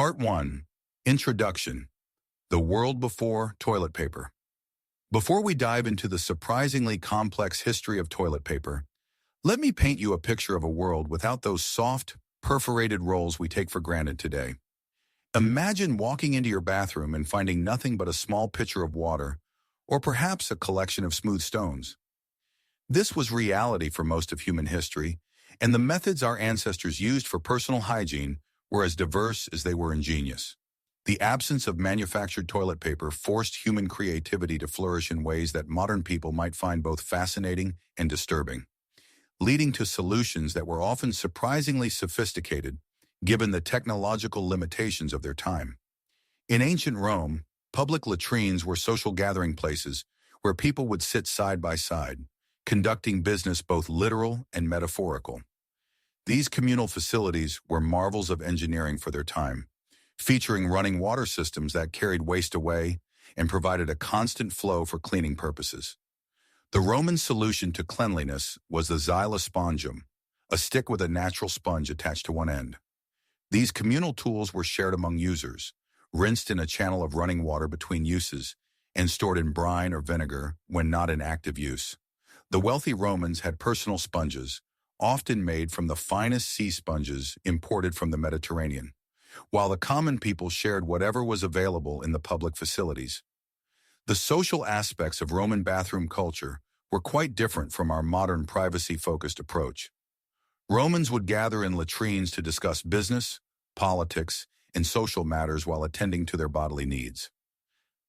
Part 1. Introduction. The world before toilet paper. Before we dive into the surprisingly complex history of toilet paper, let me paint you a picture of a world without those soft, perforated rolls we take for granted today. Imagine walking into your bathroom and finding nothing but a small pitcher of water, or perhaps a collection of smooth stones. This was reality for most of human history, and the methods our ancestors used for personal hygiene were as diverse as they were ingenious. The absence of manufactured toilet paper forced human creativity to flourish in ways that modern people might find both fascinating and disturbing, leading to solutions that were often surprisingly sophisticated given the technological limitations of their time. In ancient Rome, public latrines were social gathering places where people would sit side by side, conducting business both literal and metaphorical. These communal facilities were marvels of engineering for their time, featuring running water systems that carried waste away and provided a constant flow for cleaning purposes. The Roman solution to cleanliness was the xylospongum, a stick with a natural sponge attached to one end. These communal tools were shared among users, rinsed in a channel of running water between uses, and stored in brine or vinegar when not in active use. The wealthy Romans had personal sponges, often made from the finest sea sponges imported from the Mediterranean, while the common people shared whatever was available in the public facilities. The social aspects of Roman bathroom culture were quite different from our modern privacy-focused approach. Romans would gather in latrines to discuss business, politics, and social matters while attending to their bodily needs.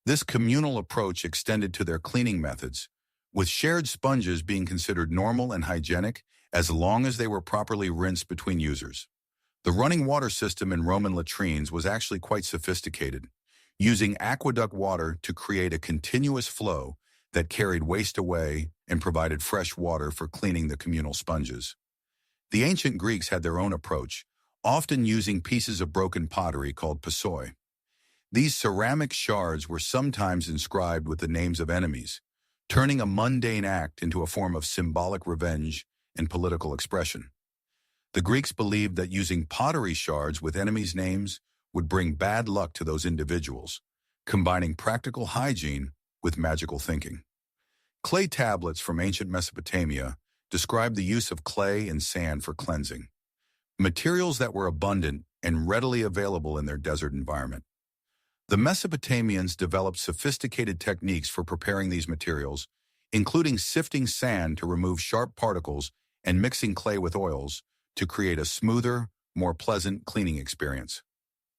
This communal approach extended to their cleaning methods, with shared sponges being considered normal and hygienic as long as they were properly rinsed between users. The running water system in Roman latrines was actually quite sophisticated, using aqueduct water to create a continuous flow that carried waste away and provided fresh water for cleaning the communal sponges. The ancient Greeks had their own approach, often using pieces of broken pottery called passoi. These ceramic shards were sometimes inscribed with the names of enemies, turning a mundane act into a form of symbolic revenge and political expression. The Greeks believed that using pottery shards with enemies' names would bring bad luck to those individuals, combining practical hygiene with magical thinking. Clay tablets from ancient Mesopotamia describe the use of clay and sand for cleansing, materials that were abundant and readily available in their desert environment. The Mesopotamians developed sophisticated techniques for preparing these materials, including sifting sand to remove sharp particles and mixing clay with oils to create a smoother, more pleasant cleaning experience.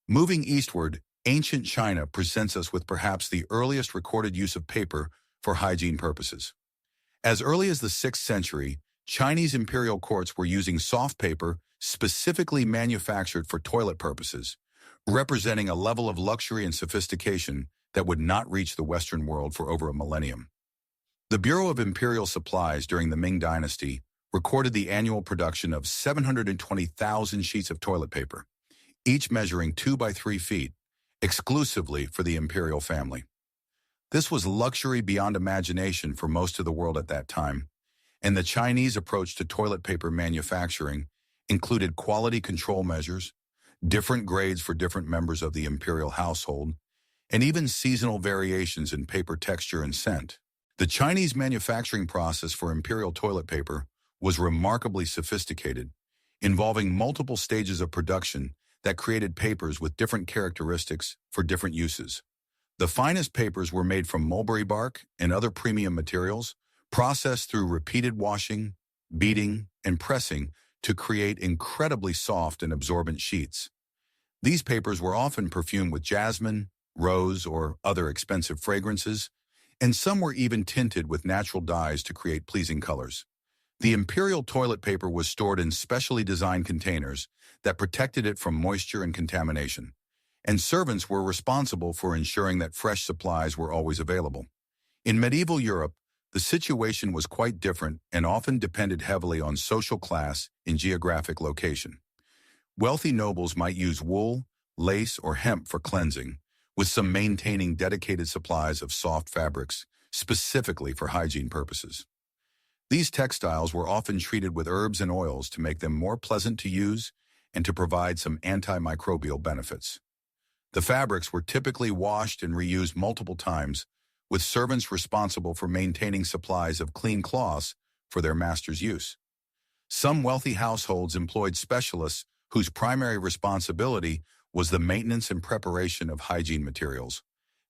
Moving eastward, ancient China presents us with perhaps the earliest recorded use of paper for hygiene purposes. As early as the 6th century, Chinese imperial courts were using soft paper specifically manufactured for toilet purposes, representing a level of luxury and sophistication that would not reach the Western world for over a millennium. The Bureau of Imperial Supplies during the Ming Dynasty recorded the annual production of 720,000 sheets of toilet paper, each measuring 2 by 3 feet, exclusively for the imperial family. This was luxury beyond imagination for most of the world at that time, and the Chinese approach to toilet paper manufacturing included quality control measures, different grades for different members of the imperial household, and even seasonal variations in paper texture and scent. The Chinese manufacturing process for imperial toilet paper was remarkably sophisticated, involving multiple stages of production that created papers with different characteristics for different uses. The finest papers were made from mulberry bark and other premium materials, processed through repeated washing, beating, and pressing to create incredibly soft and absorbent sheets. These papers were often perfumed with jasmine, rose, or other expensive fragrances, and some were even tinted with natural dyes to create pleasing colors. The imperial toilet paper was stored in specially designed containers that protected it from moisture and contamination, and servants were responsible for ensuring that fresh supplies were always available. In medieval Europe, the situation was quite different and often depended heavily on social class and geographic location. Wealthy nobles might use wool, lace, or hemp for cleansing, with some maintaining dedicated supplies of soft fabrics, specifically for hygiene purposes. These textiles were often treated with herbs and oils to make them more pleasant to use and to provide some antimicrobial benefits. The fabrics were typically washed and reused multiple times, with servants responsible for maintaining supplies of clean cloths for their master's use. Some wealthy households employed specialists whose primary responsibility was the maintenance and preparation of hygiene materials.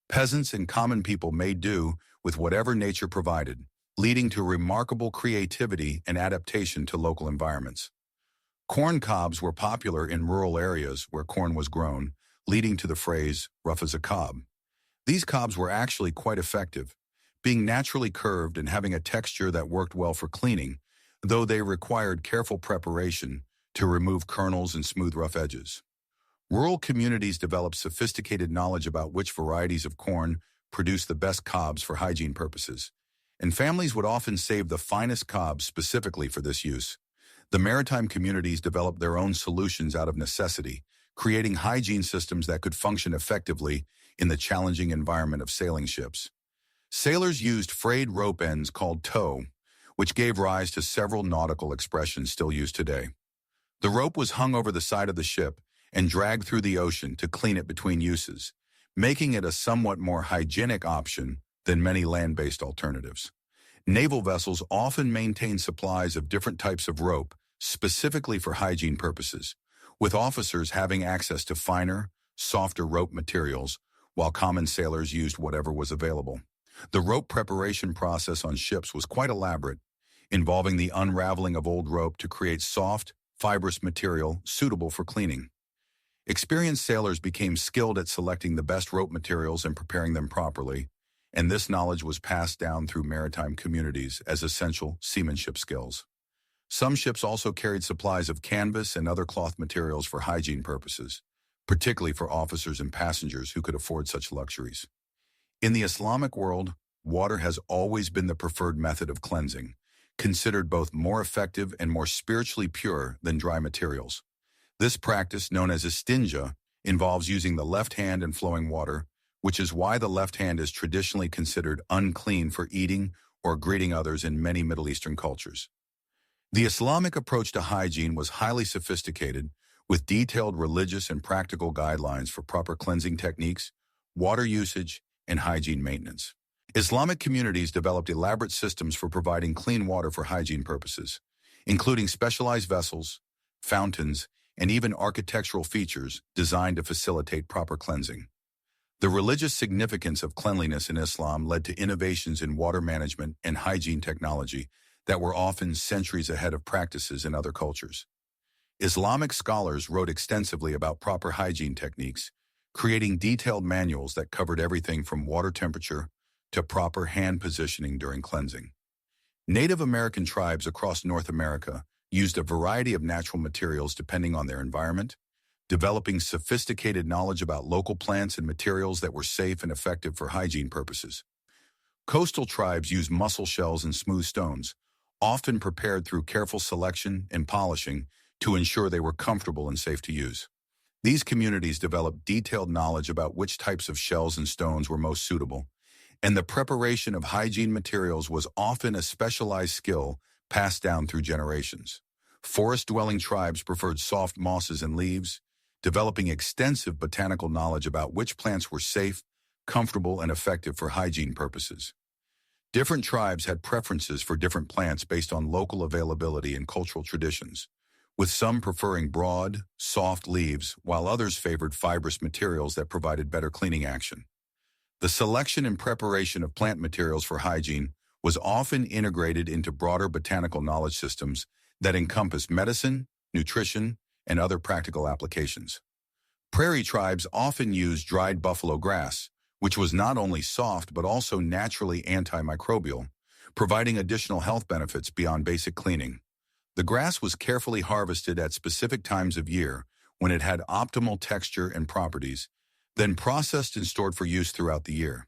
Peasants and common people made do with whatever nature provided, leading to remarkable creativity and adaptation to local environments. Corn cobs were popular in rural areas where corn was grown, leading to the phrase, rough as a cob. These cobs were actually quite effective, being naturally curved and having a texture that worked well for cleaning, though they required careful preparation to remove kernels and smooth rough edges. Rural communities developed sophisticated knowledge about which varieties of corn produced the best cobs for hygiene purposes, and families would often save the finest cobs specifically for this use. The maritime communities developed their own solutions out of necessity, creating hygiene systems that could function effectively in the challenging environment of sailing ships. Sailors used frayed rope ends called tow, which gave rise to several nautical expressions still used today. The rope was hung over the side of the ship and dragged through the ocean to clean it between uses, making it a somewhat more hygienic option than many land-based alternatives. Naval vessels often maintained supplies of different types of rope, specifically for hygiene purposes, with officers having access to finer, softer rope materials, while common sailors used whatever was available. The rope preparation process on ships was quite elaborate, involving the unraveling of old rope to create soft, fibrous material suitable for cleaning. Experienced sailors became skilled at selecting the best rope materials and preparing them properly, and this knowledge was passed down through maritime communities as essential seamanship skills. Some ships also carried supplies of canvas and other cloth materials for hygiene purposes, particularly for officers and passengers who could afford such luxuries. In the Islamic world, water has always been the preferred method of cleansing, considered both more effective and more spiritually pure than dry materials. This practice, known as istinja, involves using the left hand and flowing water, which is why the left hand is traditionally considered unclean for eating or greeting others in many Middle Eastern cultures. The Islamic approach to hygiene was highly sophisticated, with detailed religious and practical guidelines for proper cleansing techniques, water usage, and hygiene maintenance. Islamic communities developed elaborate systems for providing clean water for hygiene purposes, including specialized vessels, fountains, and even architectural features designed to facilitate proper cleansing. The religious significance of cleanliness in Islam led to innovations in water management and hygiene technology that were often centuries ahead of practices in other cultures. Islamic scholars wrote extensively about proper hygiene techniques, creating detailed manuals that covered everything from water temperature to proper hand positioning during cleansing. Native American tribes across North America used a variety of natural materials depending on their environment, developing sophisticated knowledge about local plants and materials that were safe and effective for hygiene purposes. Coastal tribes used mussel shells and smooth stones, often prepared through careful selection and polishing to ensure they were comfortable and safe to use. These communities developed detailed knowledge about which types of shells and stones were most suitable, and the preparation of hygiene materials was often a specialized skill passed down through generations. Forest-dwelling tribes preferred soft mosses and leaves, developing extensive botanical knowledge about which plants were safe, comfortable, and effective for hygiene purposes. Different tribes had preferences for different plants based on local availability and cultural traditions, with some preferring broad, soft leaves, while others favored fibrous materials that provided better cleaning action. The selection and preparation of plant materials for hygiene was often integrated into broader botanical knowledge systems that encompassed medicine, nutrition, and other practical applications. Prairie tribes often used dried buffalo grass, which was not only soft but also naturally antimicrobial, providing additional health benefits beyond basic cleaning. The grass was carefully harvested at specific times of year when it had optimal texture and properties, then processed and stored for use throughout the year.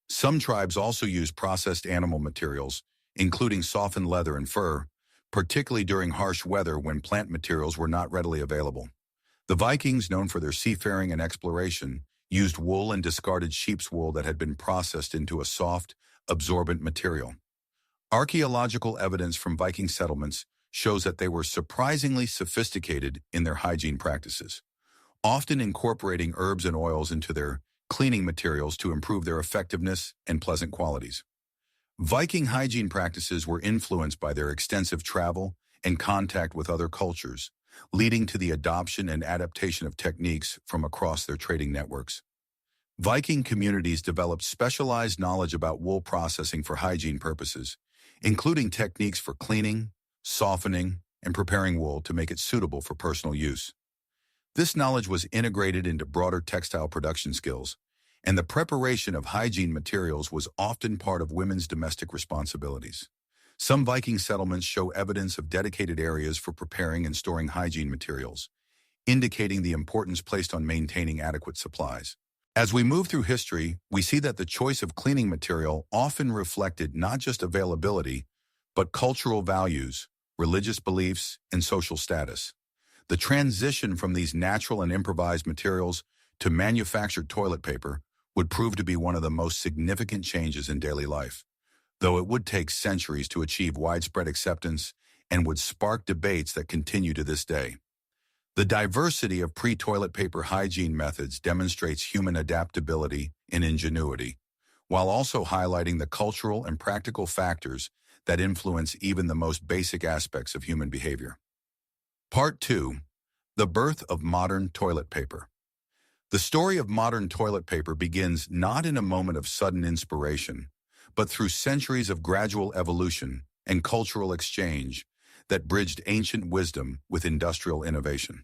Some tribes also used processed animal materials, including softened leather and fur, particularly during harsh weather when plant materials were not readily available. The Vikings, known for their seafaring and exploration, used wool and discarded sheep's wool that had been processed into a soft, absorbent material. Archaeological evidence from Viking settlements shows that they were surprisingly sophisticated in their hygiene practices. often incorporating herbs and oils into their cleaning materials to improve their effectiveness and pleasant qualities. Viking hygiene practices were influenced by their extensive travel and contact with other cultures, leading to the adoption and adaptation of techniques from across their trading networks. Viking communities developed specialized knowledge about wool processing for hygiene purposes, including techniques for cleaning, softening, and preparing wool to make it suitable for personal use. This knowledge was integrated into broader textile production skills, and the preparation of hygiene materials was often part of women's domestic responsibilities. Some Viking settlements show evidence of dedicated areas for preparing and storing hygiene materials, indicating the importance placed on maintaining adequate supplies. As we move through history, we see that the choice of cleaning material often reflected not just availability, but cultural values, religious beliefs, and social status. The transition from these natural and improvised materials to manufactured toilet paper would prove to be one of the most significant changes in daily life, though it would take centuries to achieve widespread acceptance and would spark debates that continue to this day. The diversity of pre-toilet paper hygiene methods demonstrates human adaptability and ingenuity, while also highlighting the cultural and practical factors that influence even the most basic aspects of human behavior. Part 2. The birth of modern toilet paper. The story of modern toilet paper begins not in a moment of sudden inspiration, but through centuries of gradual evolution and cultural exchange that bridged ancient wisdom with industrial innovation.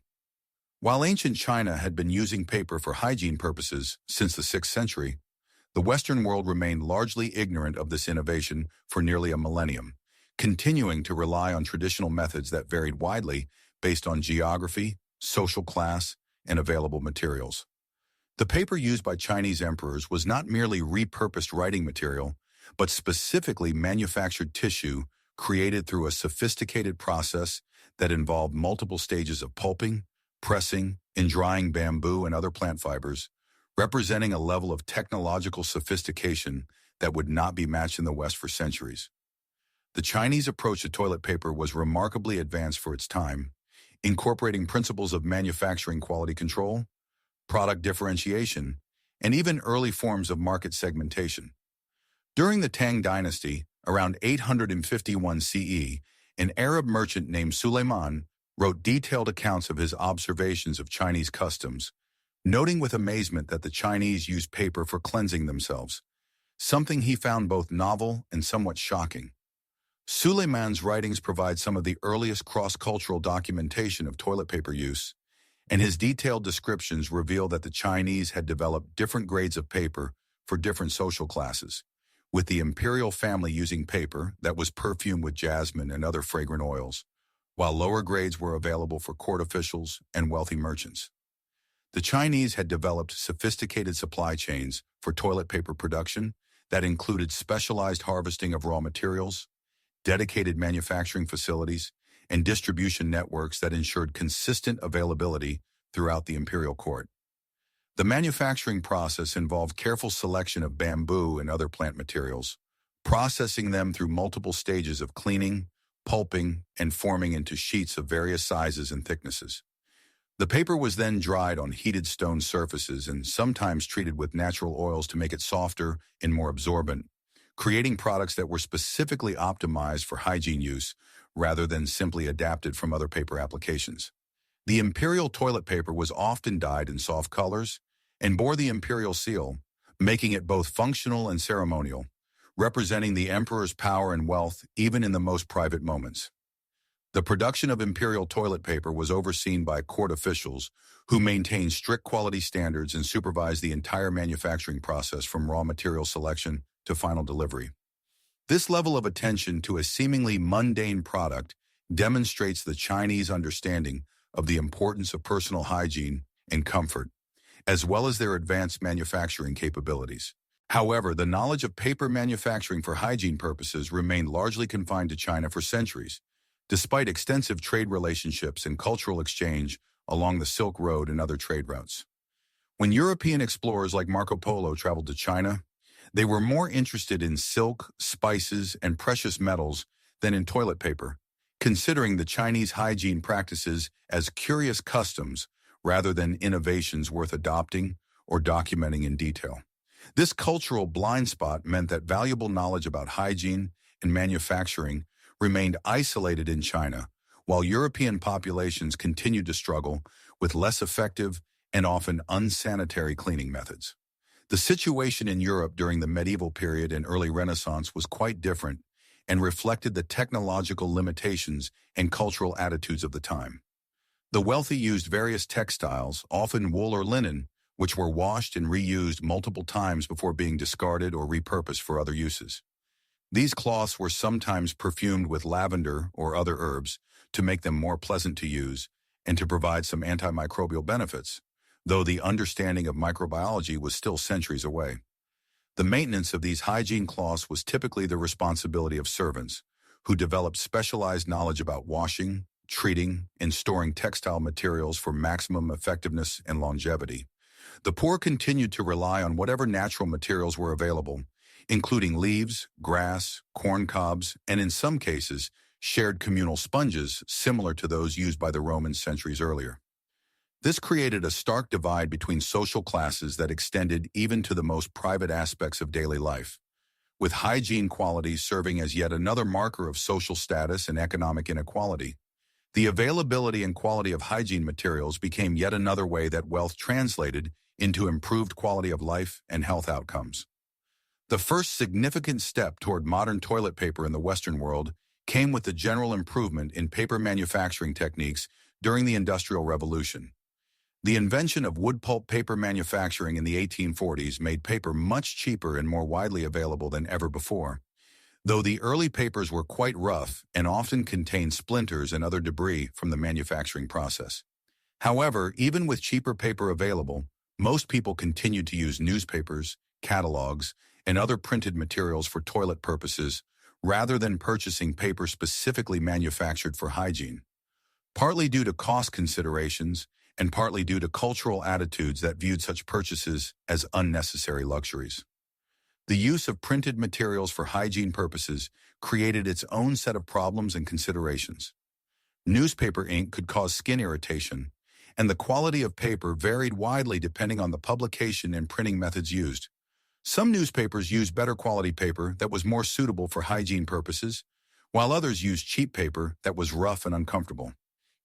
While ancient China had been using paper for hygiene purposes since the 6th century, the Western world remained largely ignorant of this innovation for nearly a millennium, continuing to rely on traditional methods that varied widely based on geography, social class, and available materials. The paper used by Chinese emperors was not merely repurposed writing material, but specifically manufactured tissue created through a sophisticated process that involved multiple stages of pulping, pressing, and drying bamboo and other plant fibers, representing a level of technological sophistication that would not be matched in the West for centuries. The Chinese approach to toilet paper was remarkably advanced for its time, incorporating principles of manufacturing quality control, product differentiation, and even early forms of market segmentation. During the Tang Dynasty, around 851 CE, an Arab merchant named Suleiman wrote detailed accounts of his observations of Chinese customs, noting with amazement that the Chinese used paper for cleansing themselves, something he found both novel and somewhat shocking. Suleiman's writings provide some of the earliest cross-cultural documentation of toilet paper use, and his detailed descriptions reveal that the Chinese had developed different grades of paper for different social classes, with the imperial family using paper that was perfumed with jasmine and other fragrant oils, while lower grades were available for court officials and wealthy merchants. The Chinese had developed sophisticated supply chains for toilet paper production that included specialized harvesting of raw materials, dedicated manufacturing facilities, and distribution networks that ensured consistent availability throughout the imperial court. The manufacturing process involved careful selection of bamboo and other plant materials, processing them through multiple stages of cleaning, pulping, and forming into sheets of various sizes and thicknesses. The paper was then dried on heated stone surfaces and sometimes treated with natural oils to make it softer and more absorbent, creating products that were specifically optimized for hygiene use rather than simply adapted from other paper applications. The imperial toilet paper was often dyed in soft colors and bore the imperial seal, making it both functional and ceremonial, representing the emperor's power and wealth even in the most private moments. The production of imperial toilet paper was overseen by court officials who maintained strict quality standards and supervised the entire manufacturing process from raw material selection to final delivery. This level of attention to a seemingly mundane product demonstrates the Chinese understanding of the importance of personal hygiene and comfort, as well as their advanced manufacturing capabilities. However, the knowledge of paper manufacturing for hygiene purposes remained largely confined to China for centuries, despite extensive trade relationships and cultural exchange along the Silk Road and other trade routes. When European explorers like Marco Polo traveled to China, they were more interested in silk, spices, and precious metals than in toilet paper, considering the Chinese hygiene practices as curious customs rather than innovations worth adopting or documenting in detail. This cultural blind spot meant that valuable knowledge about hygiene and manufacturing remained isolated in China, while European populations continued to struggle with less effective and often unsanitary cleaning methods. The situation in Europe during the medieval period and early Renaissance was quite different and reflected the technological limitations and cultural attitudes of the time. The wealthy used various textiles, often wool or linen, which were washed and reused multiple times before being discarded or repurposed for other uses. These cloths were sometimes perfumed with lavender or other herbs to make them more pleasant to use and to provide some antimicrobial benefits, though the understanding of microbiology was still centuries away. The maintenance of these hygiene cloths was typically the responsibility of servants, who developed specialized knowledge about washing, treating, and storing textile materials for maximum effectiveness and longevity. The poor continued to rely on whatever natural materials were available, including leaves, grass, corn cobs, and in some cases, shared communal sponges similar to those used by the Romans centuries earlier. This created a stark divide between social classes that extended even to the most private aspects of daily life, with hygiene qualities serving as yet another marker of social status and economic inequality. The availability and quality of hygiene materials became yet another way that wealth translated into improved quality of life and health outcomes. The first significant step toward modern toilet paper in the Western world came with the general improvement in paper manufacturing techniques during the Industrial Revolution. The invention of wood pulp paper manufacturing in the 1840s made paper much cheaper and more widely available than ever before. Though the early papers were quite rough and often contained splinters and other debris from the manufacturing process. However, even with cheaper paper available, most people continued to use newspapers, catalogs, and other printed materials for toilet purposes rather than purchasing paper specifically manufactured for hygiene. Partly due to cost considerations, and partly due to cultural attitudes that viewed such purchases as unnecessary luxuries. The use of printed materials for hygiene purposes created its own set of problems and considerations. Newspaper ink could cause skin irritation, and the quality of paper varied widely depending on the publication and printing methods used. Some newspapers used better quality paper that was more suitable for hygiene purposes, while others used cheap paper that was rough and uncomfortable.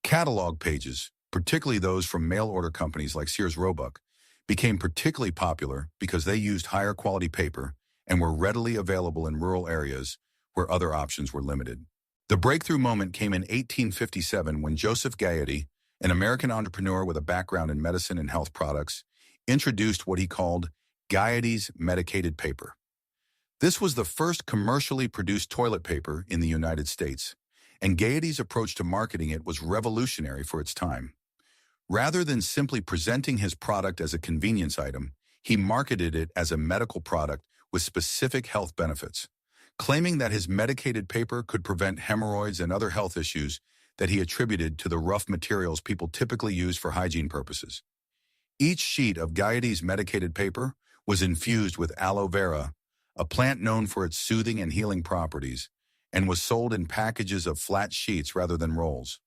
Catalog pages, particularly those from mail-order companies like Sears Roebuck, became particularly popular because they used higher quality paper and were readily available in rural areas where other options were limited. The breakthrough moment came in 1857 when Joseph Gaiety, an American entrepreneur with a background in medicine and health products, introduced what he called Gaiety's medicated paper. This was the first commercially produced toilet paper in the United States, and Gaiety's approach to marketing it was revolutionary for its time. Rather than simply presenting his product as a convenience item, he marketed it as a medical product with specific health benefits, claiming that his medicated paper could prevent hemorrhoids and other health issues that he attributed to the rough materials people typically use for hygiene purposes. Each sheet of Gaiety's medicated paper was infused with aloe vera, a plant known for its soothing and healing properties, and was sold in packages of flat sheets rather than rolls.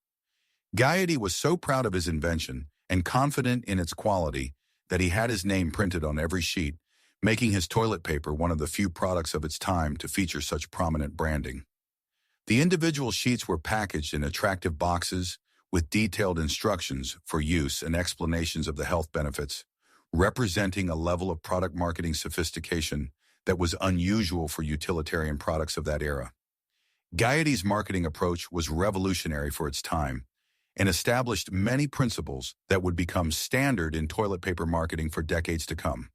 Gaiety was so proud of his invention and confident in its quality that he had his name printed on every sheet, making his toilet paper one of the few products of its time to feature such prominent branding. The individual sheets were packaged in attractive boxes with detailed instructions for use and explanations of the health benefits, representing a level of product marketing sophistication that was unusual for utilitarian products of that era. Gaiety's marketing approach was revolutionary for its time and established many principles that would become standard in toilet paper marketing for decades to come.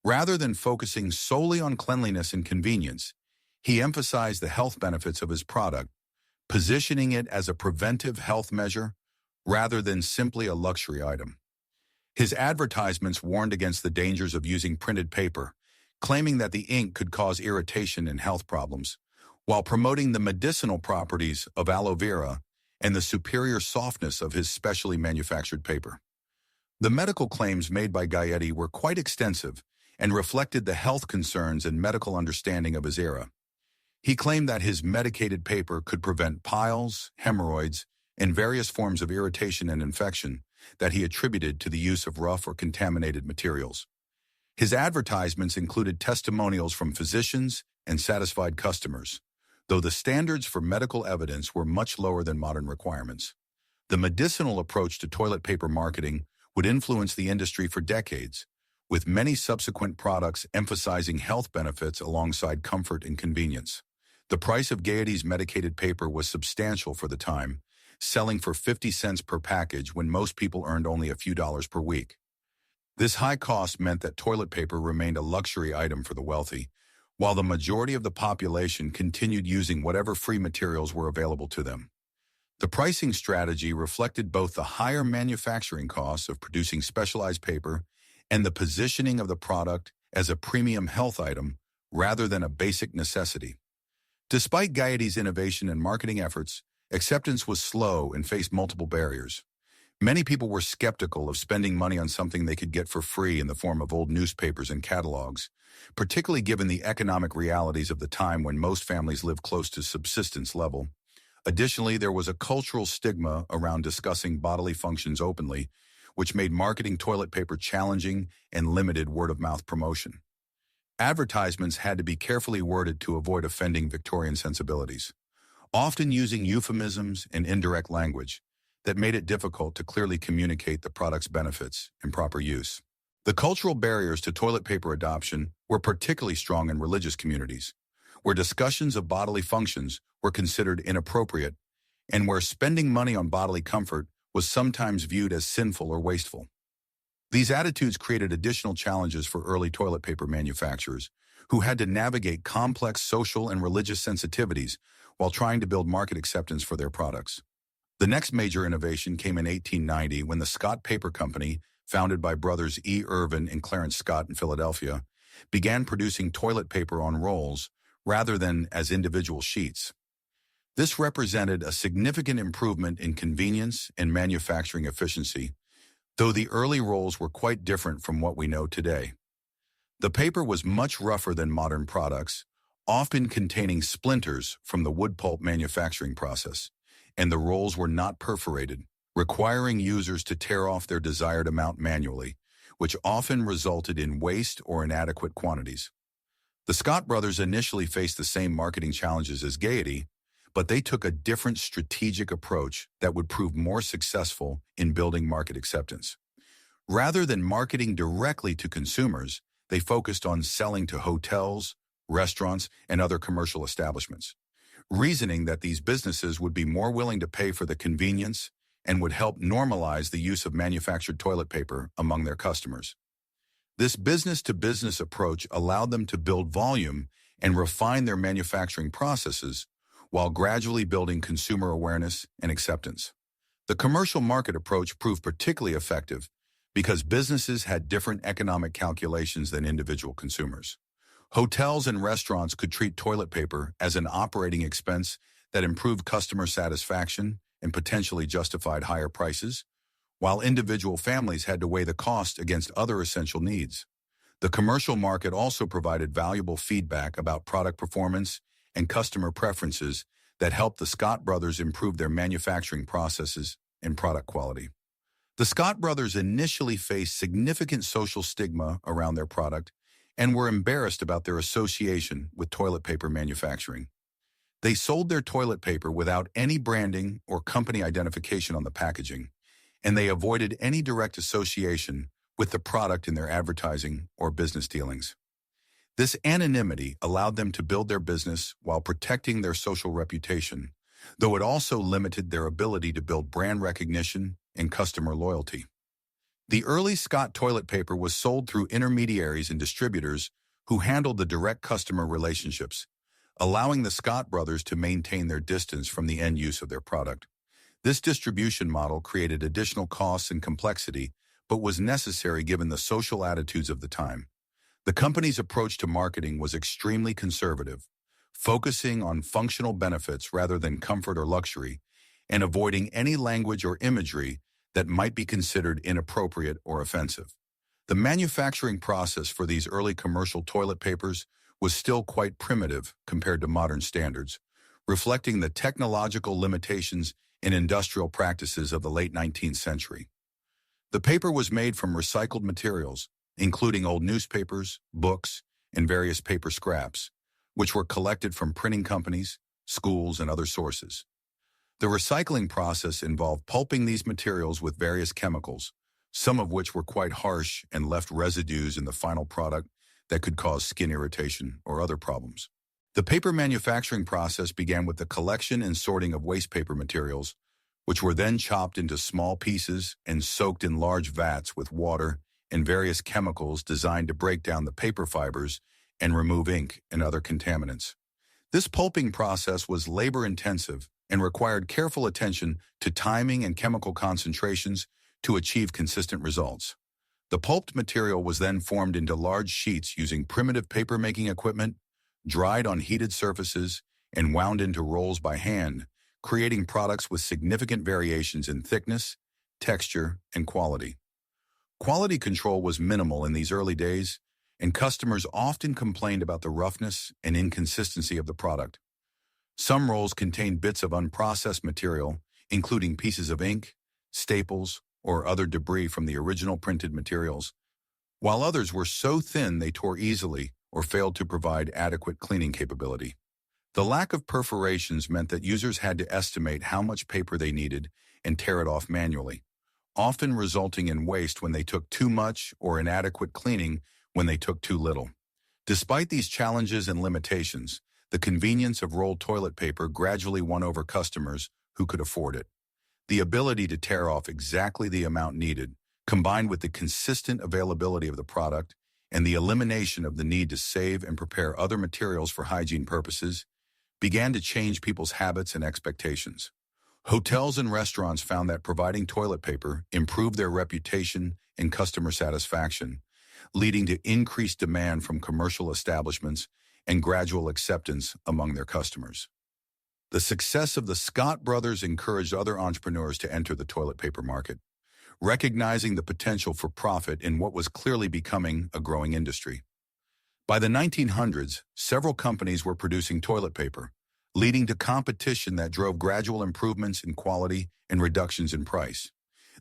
Rather than focusing solely on cleanliness and convenience, he emphasized the health benefits of his product, positioning it as a preventive health measure rather than simply a luxury item. His advertisements warned against the dangers of using printed paper, claiming that the ink could cause irritation and health problems, while promoting the medicinal properties of aloe vera and the superior softness of his specially manufactured paper. The medical claims made by Gaiety were quite extensive and reflected the health concerns and medical understanding of his era. He claimed that his medicated paper could prevent piles, hemorrhoids, and various forms of irritation and infection that he attributed to the use of rough or contaminated materials. His advertisements included testimonials from physicians and satisfied customers, though the standards for medical evidence were much lower than modern requirements. The medicinal approach to toilet paper marketing would influence the industry for decades, with many subsequent products emphasizing health benefits alongside comfort and convenience. The price of Gaiety's medicated paper was substantial for the time, selling for 50 cents per package when most people earned only a few dollars per week. This high cost meant that toilet paper remained a luxury item for the wealthy, while the majority of the population continued using whatever free materials were available to them. The pricing strategy reflected both the higher manufacturing costs of producing specialized paper and the positioning of the product as a premium health item rather than a basic necessity. Despite Gaiety's innovation and marketing efforts, acceptance was slow and faced multiple barriers. Many people were skeptical of spending money on something they could get for free in the form of old newspapers and catalogs, particularly given the economic realities of the time when most families lived close to subsistence level. Additionally, there was a cultural stigma around discussing bodily functions openly, which made marketing toilet paper challenging and limited word-of-mouth promotion. Advertisements had to be carefully worded to avoid offending Victorian sensibilities, often using euphemisms and indirect language that made it difficult to clearly communicate the product's benefits and proper use. The cultural barriers to toilet paper adoption were particularly strong in religious communities, where discussions of bodily functions were considered inappropriate and where spending money on bodily comfort was sometimes viewed as sinful or wasteful. These attitudes created additional challenges for early toilet paper manufacturers, who had to navigate complex social and religious sensitivities while trying to build market acceptance for their products. The next major innovation came in 1890 when the Scott Paper Company, founded by brothers E. Irvin and Clarence Scott in Philadelphia, began producing toilet paper on rolls rather than as individual sheets. This represented a significant improvement in convenience and manufacturing efficiency, though the early rolls were quite different from what we know today. The paper was much rougher than modern products, often containing splinters from the wood pulp manufacturing process, and the rolls were not perforated, requiring users to tear off their desired amount manually, which often resulted in waste or inadequate quantities. The Scott brothers initially faced the same marketing challenges as Gaierty, but they took a different strategic approach that would prove more successful in building market acceptance. Rather than marketing directly to consumers, they focused on selling to hotels, restaurants, and other commercial establishments, reasoning that these businesses would be more willing to pay for the convenience and would help normalize the use of manufactured toilet paper among their customers. This business-to-business approach allowed them to build volume and refine their manufacturing processes while gradually building consumer awareness and acceptance. The commercial market approach proved particularly effective because businesses had different economic calculations than individual consumers. Hotels and restaurants could treat toilet paper as an operating expense that improved customer satisfaction and potentially justified higher prices, while individual families had to weigh the cost against other essential needs. The commercial market also provided valuable feedback about product performance and customer preferences that helped the Scott brothers improve their manufacturing processes and product quality. The Scott brothers initially faced significant social stigma around their product and were embarrassed about their association with toilet paper manufacturing. They sold their toilet paper without any branding or company identification on the packaging, and they avoided any direct association with the product in their advertising or business dealings. This anonymity allowed them to build their business while protecting their social reputation, though it also limited their ability to build brand recognition and customer loyalty. The early Scott toilet paper was sold through intermediaries and distributors who handled the direct customer relationships, allowing the Scott brothers to maintain their distance from the end use of their product. This distribution model created additional costs and complexity, but was necessary given the social attitudes of the time. The company's approach to marketing was extremely conservative, focusing on functional benefits rather than comfort or luxury, and avoiding any language or imagery that might be considered inappropriate or offensive. The manufacturing process for these early commercial toilet papers was still quite primitive compared to modern standards, reflecting the technological limitations in industrial practices of the late 19th century. The paper was made from recycled materials, including old newspapers, books, and various paper scraps, which were collected from printing companies, schools, and other sources. The recycling process involved pulping these materials with various chemicals, some of which were quite harsh and left residues in the final product that could cause skin irritation or other problems. The paper manufacturing process began with the collection and sorting of waste paper materials, which were then chopped into small pieces and soaked in large vats with water and various chemicals designed to break down the paper fibers and remove ink and other contaminants. This pulping process was labor-intensive and required careful attention to timing and chemical concentrations to achieve consistent results. The pulped material was then formed into large sheets using primitive paper-making equipment, dried on heated surfaces, and wound into rolls by hand, creating products with significant variations in thickness, texture, and quality. Quality control was minimal in these early days, and customers often complained about the roughness and inconsistency of the product. Some rolls contained bits of unprocessed material, including pieces of ink, staples, or other debris from the original printed materials, while others were so thin they tore easily or failed to provide adequate cleaning capability. The lack of perforations meant that users had to estimate how much paper they needed and tear it off manually, often resulting in waste when they took too much or inadequate cleaning when they took too little. Despite these challenges and limitations, the convenience of rolled toilet paper gradually won over customers who could afford it. The ability to tear off exactly the amount needed, combined with the consistent availability of the product and the elimination of the need to save and prepare other materials for hygiene purposes, began to change people's habits and expectations. Hotels and restaurants found that providing toilet paper improved their reputation and customer satisfaction, leading to increased demand from commercial establishments and gradual acceptance among their customers. The success of the Scott brothers encouraged other entrepreneurs to enter the toilet paper market, recognizing the potential for profit in what was clearly becoming a growing industry. By the 1900s, several companies were producing toilet paper, leading to competition that drove gradual improvements in quality and reductions in price.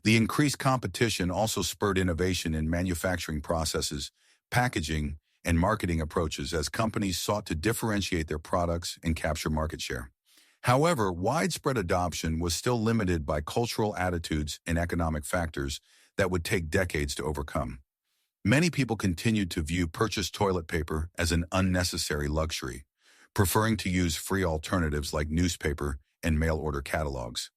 The increased competition also spurred innovation in manufacturing processes, packaging, and marketing approaches as companies sought to differentiate their products and capture market share. However, widespread adoption was still limited by cultural attitudes and economic factors that would take decades to overcome. Many people continued to view purchased toilet paper as an unnecessary luxury, preferring to use free alternatives like newspaper and mail-order catalogs.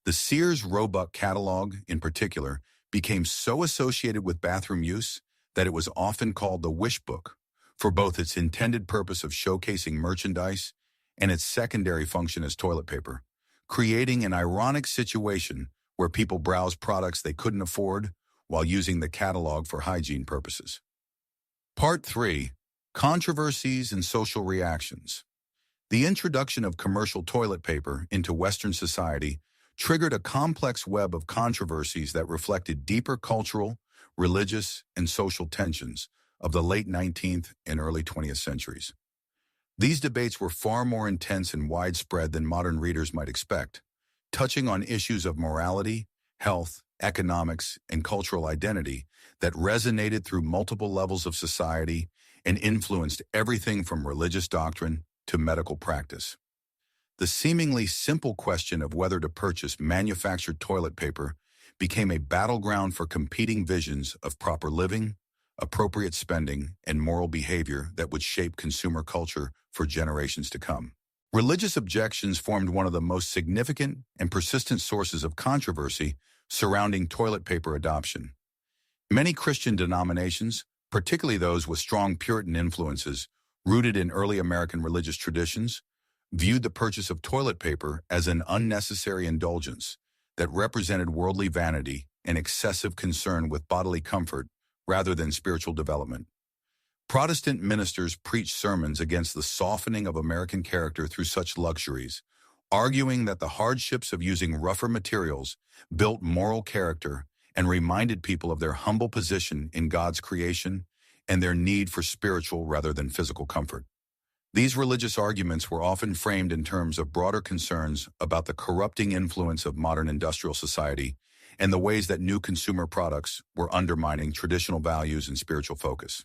The Sears Roebuck catalog, in particular, became so associated with bathroom use that it was often called the wish book, for both its intended purpose of showcasing merchandise and its secondary function as toilet paper, creating an ironic situation where people browsed products they couldn't afford while using the catalog for hygiene purposes. Part 3. Controversies and Social Reactions. The introduction of commercial toilet paper into Western society triggered a complex web of controversies that reflected deeper cultural, religious, and social tensions of the late 19th and early 20th centuries. These debates were far more intense and widespread than modern readers might expect, touching on issues of morality, health, economics, and cultural identity that resonated through multiple levels of society and influenced everything from religious doctrine to medical practice. The seemingly simple question of whether to purchase manufactured toilet paper became a battleground for competing visions of proper living, appropriate spending, and moral behavior that would shape consumer culture for generations to come. Religious objections formed one of the most significant and persistent sources of controversy surrounding toilet paper adoption. Many Christian denominations, particularly those with strong Puritan influences rooted in early American religious traditions, viewed the purchase of toilet paper as an unnecessary indulgence that represented worldly vanity and excessive concern with bodily comfort rather than spiritual development. Protestant ministers preached sermons against the softening of American character through such luxuries, arguing that the hardships of using rougher materials built moral character and reminded people of their humble position in God's creation and their need for spiritual rather than physical comfort. These religious arguments were often framed in terms of broader concerns about the corrupting influence of modern industrial society and the ways that new consumer products were undermining traditional values and spiritual focus.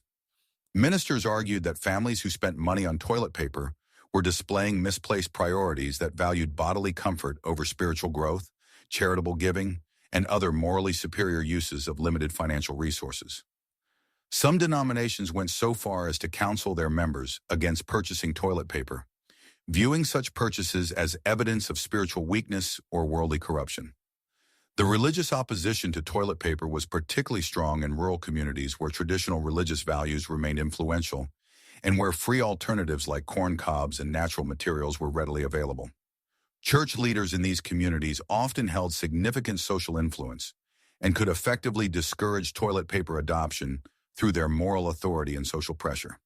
Ministers argued that families who spent money on toilet paper were displaying misplaced priorities that valued bodily comfort over spiritual growth, charitable giving, and other morally superior uses of limited financial resources. Some denominations went so far as to counsel their members against purchasing toilet paper, viewing such purchases as evidence of spiritual weakness or worldly corruption. The religious opposition to toilet paper was particularly strong in rural communities where traditional religious values remained influential and where free alternatives like corn cobs and natural materials were readily available. Church leaders in these communities often held significant social influence and could effectively discourage toilet paper adoption through their moral authority and social pressure.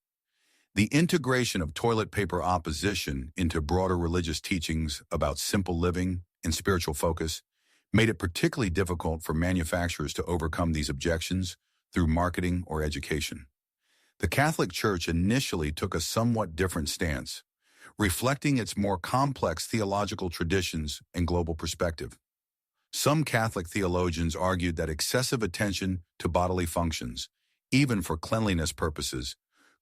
The integration of toilet paper opposition into broader religious teachings about simple living and spiritual focus made it particularly difficult for manufacturers to overcome these objections through marketing or education. The Catholic Church initially took a somewhat different stance, reflecting its more complex theological traditions and global perspective. Some Catholic theologians argued that excessive attention to bodily functions, even for cleanliness purposes,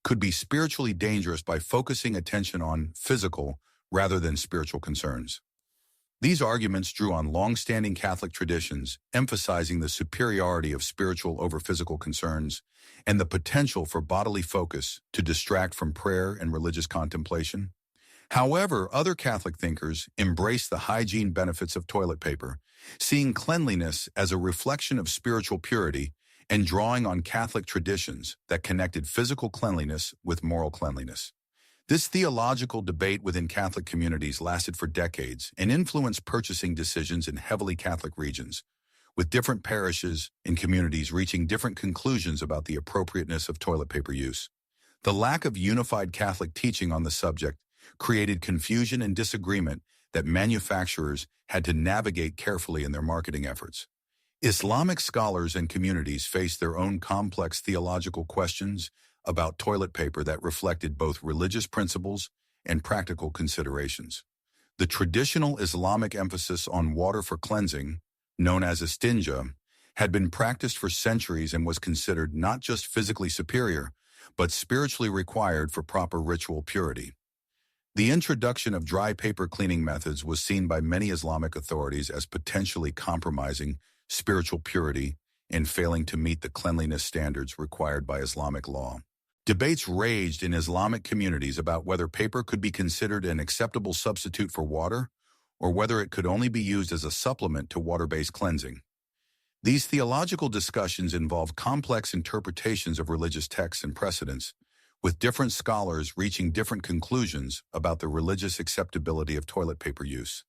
could be spiritually dangerous by focusing attention on physical rather than spiritual concerns. These arguments drew on long-standing Catholic traditions, emphasizing the superiority of spiritual over physical concerns and the potential for bodily focus to distract from prayer and religious contemplation. However, other Catholic thinkers embraced the hygiene benefits of toilet paper, seeing cleanliness as a reflection of spiritual purity and drawing on Catholic traditions that connected physical cleanliness with moral cleanliness. This theological debate within Catholic communities lasted for decades and influenced purchasing decisions in heavily Catholic regions, with different parishes and communities reaching different conclusions about the appropriateness of toilet paper use. The lack of unified Catholic teaching on the subject created confusion and disagreement that manufacturers had to navigate carefully in their marketing efforts. Islamic scholars and communities faced their own complex theological questions about toilet paper that reflected both religious principles and practical considerations. The traditional Islamic emphasis on water for cleansing, known as istinja, had been practiced for centuries and was considered not just physically superior, but spiritually required for proper ritual purity. The introduction of dry paper cleaning methods was seen by many Islamic authorities as potentially compromising spiritual purity and failing to meet the cleanliness standards required by Islamic law. Debates raged in Islamic communities about whether paper could be considered an acceptable substitute for water or whether it could only be used as a supplement to water-based cleansing. These theological discussions involved complex interpretations of religious texts and precedents, with different scholars reaching different conclusions about the religious acceptability of toilet paper use.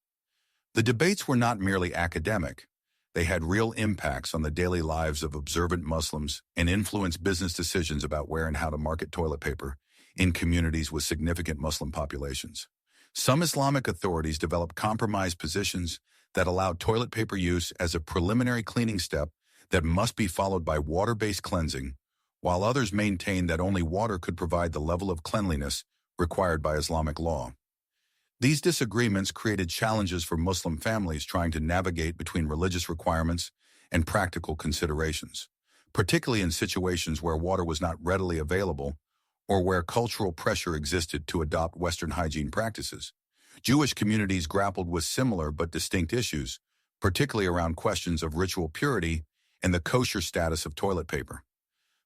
The debates were not merely academic. They had real impacts on the daily lives of observant Muslims and influenced business decisions about where and how to market toilet paper in communities with significant Muslim populations. Some Islamic authorities developed compromise positions that allowed toilet paper use as a preliminary cleaning step that must be followed by water-based cleansing, while others maintained that only water could provide the level of cleanliness required by Islamic law. These disagreements created challenges for Muslim families trying to navigate between religious requirements and practical considerations, particularly in situations where water was not readily available or where cultural pressure existed to adopt Western hygiene practices. Jewish communities grappled with similar but distinct issues, particularly around questions of ritual purity and the kosher status of toilet paper.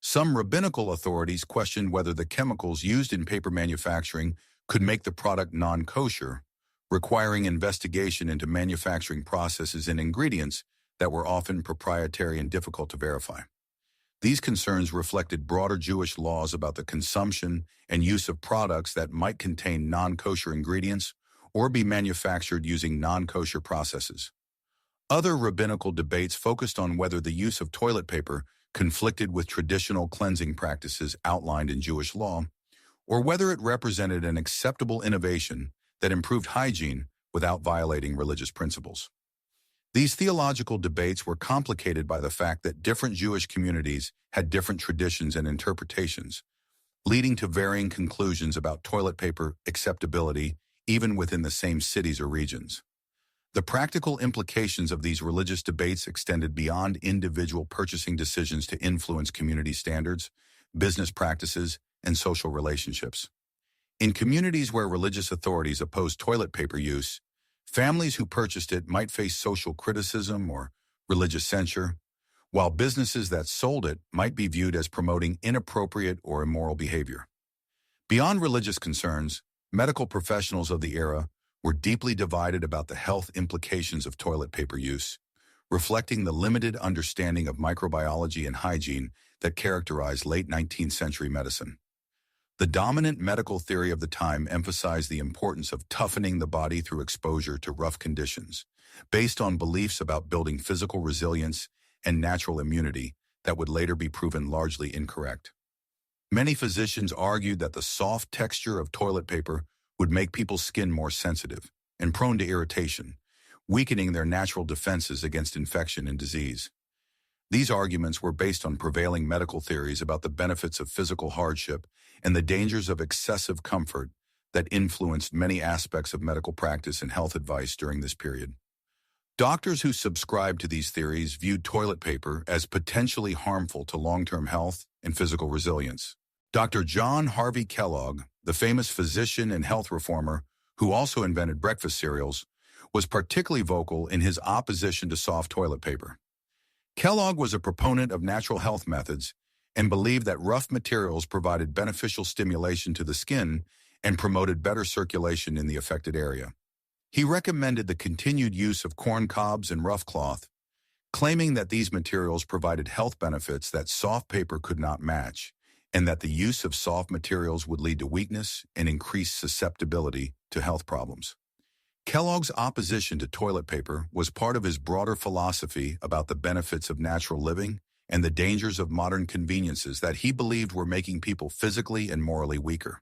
Some rabbinical authorities questioned whether the chemicals used in paper manufacturing could make the product non-kosher, requiring investigation into manufacturing processes and ingredients that were often proprietary and difficult to verify. These concerns reflected broader Jewish laws about the consumption and use of products that might contain non-kosher ingredients or be manufactured using non-kosher processes. Other rabbinical debates focused on whether the use of toilet paper conflicted with traditional cleansing practices outlined in Jewish law, or whether it represented an acceptable innovation that improved hygiene without violating religious principles. These theological debates were complicated by the fact that different Jewish communities had different traditions and interpretations, leading to varying conclusions about toilet paper acceptability even within the same cities or regions. The practical implications of these religious debates extended beyond individual purchasing decisions to influence community standards, business practices, and social relationships. In communities where religious authorities opposed toilet paper use, families who purchased it might face social criticism or religious censure, while businesses that sold it might be viewed as promoting inappropriate or immoral behavior. Beyond religious concerns, medical professionals of the era were deeply divided about the health implications of toilet paper use, reflecting the limited understanding of microbiology and hygiene that characterized late 19th century medicine. The dominant medical theory of the time emphasized the importance of toughening the body through exposure to rough conditions, based on beliefs about building physical resilience and natural immunity that would later be proven largely incorrect. Many physicians argued that the soft texture of toilet paper would make people's skin more sensitive and prone to irritation, weakening their natural defenses against infection and disease. These arguments were based on prevailing medical theories about the benefits of physical hardship and the dangers of excessive comfort that influenced many aspects of medical practice and health advice during this period. Doctors who subscribed to these theories viewed toilet paper as potentially harmful to long-term health and physical resilience. Dr. John Harvey Kellogg, the famous physician and health reformer who also invented breakfast cereals, was particularly vocal in his opposition to soft toilet paper. Kellogg was a proponent of natural health methods and believed that rough materials provided beneficial stimulation to the skin and promoted better circulation in the affected area. He recommended the continued use of corn cobs and rough cloth, claiming that these materials provided health benefits that soft paper could not match, and that the use of soft materials would lead to weakness and increased susceptibility to health problems. Kellogg's opposition to toilet paper was part of his broader philosophy about the benefits of natural living and the dangers of modern conveniences that he believed were making people physically and morally weaker.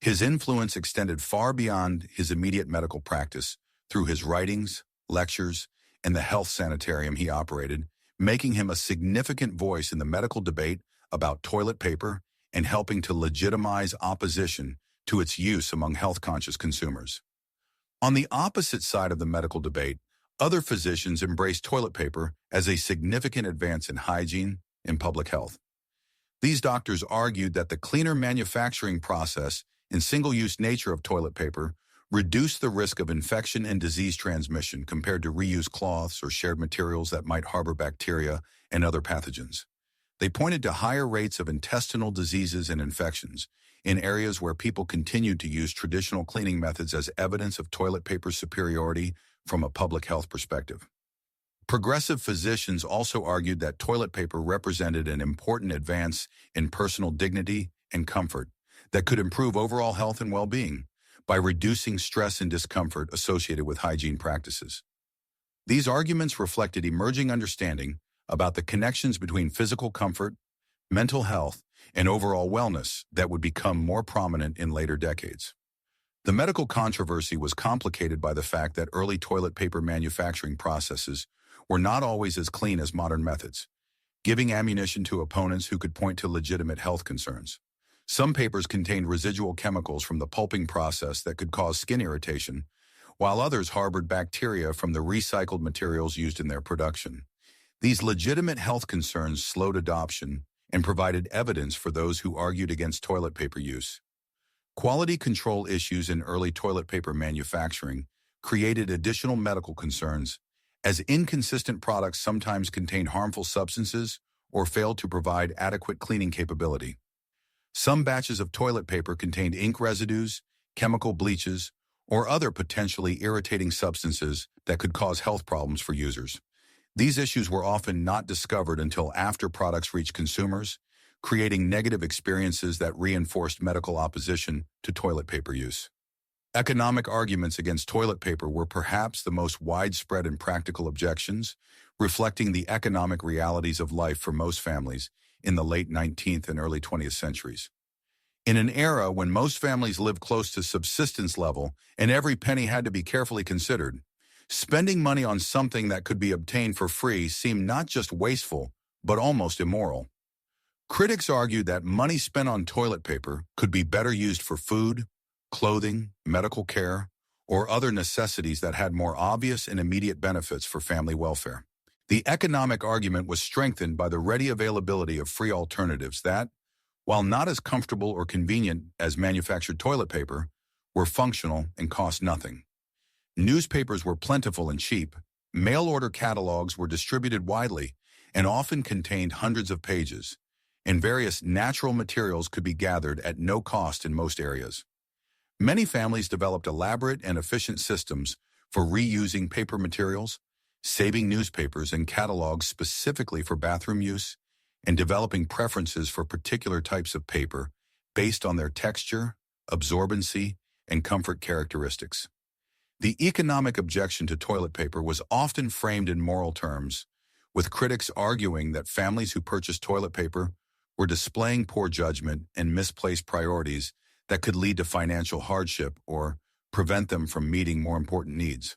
His influence extended far beyond his immediate medical practice through his writings, lectures, and the health sanitarium he operated, making him a significant voice in the medical debate about toilet paper and helping to legitimize opposition to its use among health-conscious consumers. On the opposite side of the medical debate, other physicians embraced toilet paper as a significant advance in hygiene and public health. These doctors argued that the cleaner manufacturing process and single-use nature of toilet paper reduced the risk of infection and disease transmission compared to reused cloths or shared materials that might harbor bacteria and other pathogens. They pointed to higher rates of intestinal diseases and infections in areas where people continued to use traditional cleaning methods as evidence of toilet paper's superiority from a public health perspective. Progressive physicians also argued that toilet paper represented an important advance in personal dignity and comfort that could improve overall health and well-being by reducing stress and discomfort associated with hygiene practices. These arguments reflected emerging understanding about the connections between physical comfort, mental health, and overall wellness that would become more prominent in later decades. The medical controversy was complicated by the fact that early toilet paper manufacturing processes were not always as clean as modern methods, giving ammunition to opponents who could point to legitimate health concerns. Some papers contained residual chemicals from the pulping process that could cause skin irritation, while others harbored bacteria from the recycled materials used in their production. These legitimate health concerns slowed adoption and provided evidence for those who argued against toilet paper use. Quality control issues in early toilet paper manufacturing created additional medical concerns, as inconsistent products sometimes contained harmful substances or failed to provide adequate cleaning capability. Some batches of toilet paper contained ink residues, chemical bleaches, or other potentially irritating substances that could cause health problems for users. These issues were often not discovered until after products reached consumers, creating negative experiences that reinforced medical opposition to toilet paper use. Economic arguments against toilet paper were perhaps the most widespread and practical objections, reflecting the economic realities of life for most families in the late 19th and early 20th centuries. In an era when most families lived close to subsistence level and every penny had to be carefully considered, spending money on something that could be obtained for free seemed not just wasteful, but almost immoral. Critics argued that money spent on toilet paper could be better used for food, clothing, medical care, or other necessities that had more obvious and immediate benefits for family welfare. The economic argument was strengthened by the ready availability of free alternatives that, while not as comfortable or convenient as manufactured toilet paper, were functional and cost nothing. Newspapers were plentiful and cheap, mail-order catalogs were distributed widely, and often contained hundreds of pages, and various natural materials could be gathered at no cost in most areas. Many families developed elaborate and efficient systems for reusing paper materials, saving newspapers and catalogs specifically for bathroom use, and developing preferences for particular types of paper based on their texture, absorbency, and comfort characteristics. The economic objection to toilet paper was often framed in moral terms, with critics arguing that families who purchased toilet paper were displaying poor judgment and misplaced priorities that could lead to financial hardship or prevent them from meeting more important needs.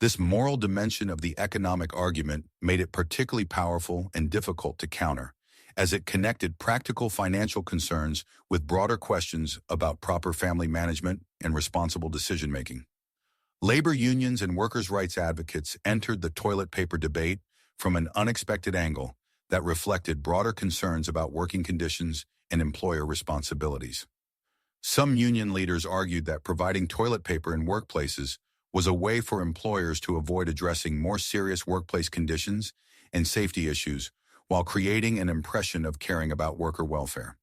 This moral dimension of the economic argument made it particularly powerful and difficult to counter, as it connected practical financial concerns with broader questions about proper family management and responsible decision-making. Labor unions and workers' rights advocates entered the toilet paper debate from an unexpected angle that reflected broader concerns about working conditions and employer responsibilities. Some union leaders argued that providing toilet paper in workplaces was a way for employers to avoid addressing more serious workplace conditions and safety issues while creating an impression of caring about worker welfare.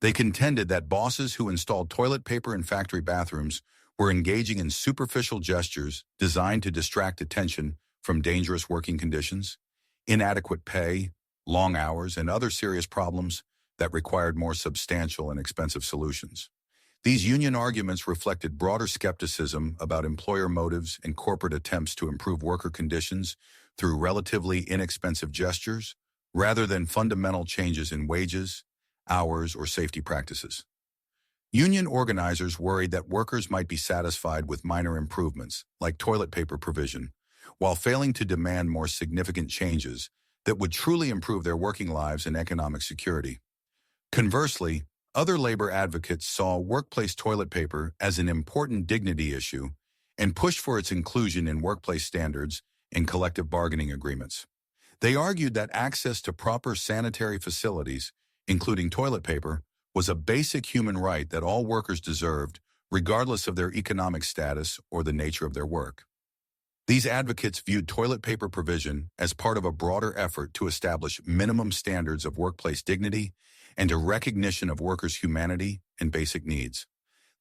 They contended that bosses who installed toilet paper in factory bathrooms were engaging in superficial gestures designed to distract attention from dangerous working conditions, inadequate pay, long hours, and other serious problems that required more substantial and expensive solutions. These union arguments reflected broader skepticism about employer motives and corporate attempts to improve worker conditions through relatively inexpensive gestures, rather than fundamental changes in wages, hours, or safety practices. Union organizers worried that workers might be satisfied with minor improvements, like toilet paper provision, while failing to demand more significant changes that would truly improve their working lives and economic security. Conversely, other labor advocates saw workplace toilet paper as an important dignity issue and pushed for its inclusion in workplace standards and collective bargaining agreements. They argued that access to proper sanitary facilities, including toilet paper, was a basic human right that all workers deserved, regardless of their economic status or the nature of their work. These advocates viewed toilet paper provision as part of a broader effort to establish minimum standards of workplace dignity and a recognition of workers' humanity and basic needs.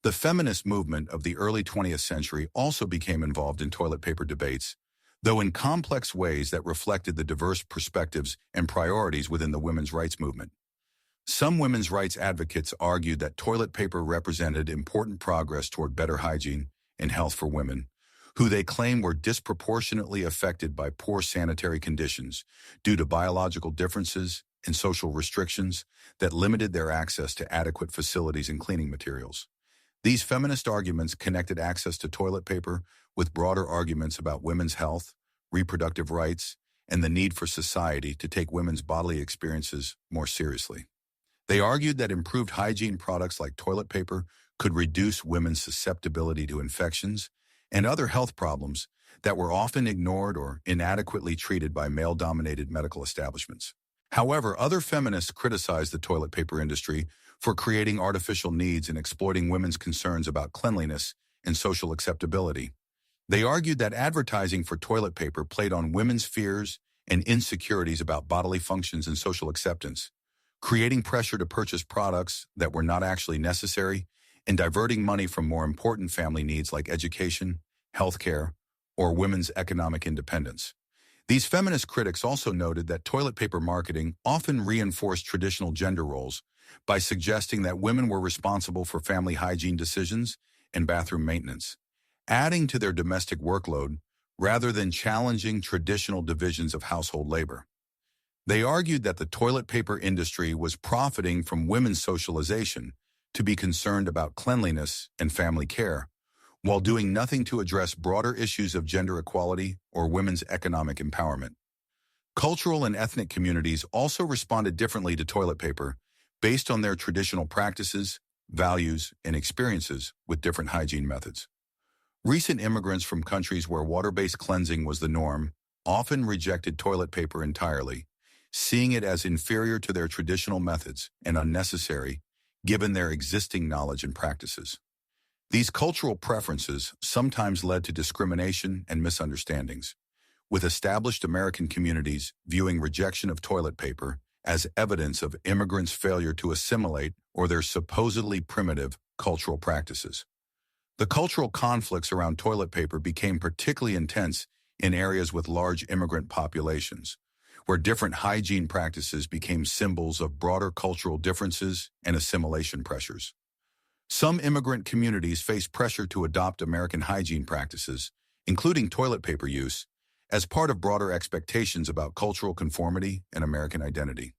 The feminist movement of the early 20th century also became involved in toilet paper debates, though in complex ways that reflected the diverse perspectives and priorities within the women's rights movement. Some women's rights advocates argued that toilet paper represented important progress toward better hygiene and health for women, who they claimed were disproportionately affected by poor sanitary conditions due to biological differences and social restrictions that limited their access to adequate facilities and cleaning materials. These feminist arguments connected access to toilet paper with broader arguments about women's health, reproductive rights, and the need for society to take women's bodily experiences more seriously. They argued that improved hygiene products like toilet paper could reduce women's susceptibility to infections and other health problems that were often ignored or inadequately treated by male-dominated medical establishments. However, other feminists criticized the toilet paper industry for creating artificial needs and exploiting women's concerns about cleanliness and social acceptability. They argued that advertising for toilet paper played on women's fears and insecurities about bodily functions and social acceptance, creating pressure to purchase products that were not actually necessary and diverting money from more important family needs like education, healthcare, or women's economic independence. These feminist critics also noted that toilet paper marketing often reinforced traditional gender roles by suggesting that women were responsible for family hygiene decisions and bathroom maintenance, adding to their domestic workload rather than challenging traditional divisions of household labor. They argued that the toilet paper industry was profiting from women's socialization to be concerned about cleanliness and family care, while doing nothing to address broader issues of gender equality or women's economic empowerment. Cultural and ethnic communities also responded differently to toilet paper based on their traditional practices, values, and experiences with different hygiene methods. Recent immigrants from countries where water-based cleansing was the norm often rejected toilet paper entirely, seeing it as inferior to their traditional methods and unnecessary given their existing knowledge and practices. These cultural preferences sometimes led to discrimination and misunderstandings, with established American communities viewing rejection of toilet paper as evidence of immigrants' failure to assimilate or their supposedly primitive cultural practices. The cultural conflicts around toilet paper became particularly intense in areas with large immigrant populations, where different hygiene practices became symbols of broader cultural differences and assimilation pressures. Some immigrant communities faced pressure to adopt American hygiene practices, including toilet paper use, as part of broader expectations about cultural conformity and American identity.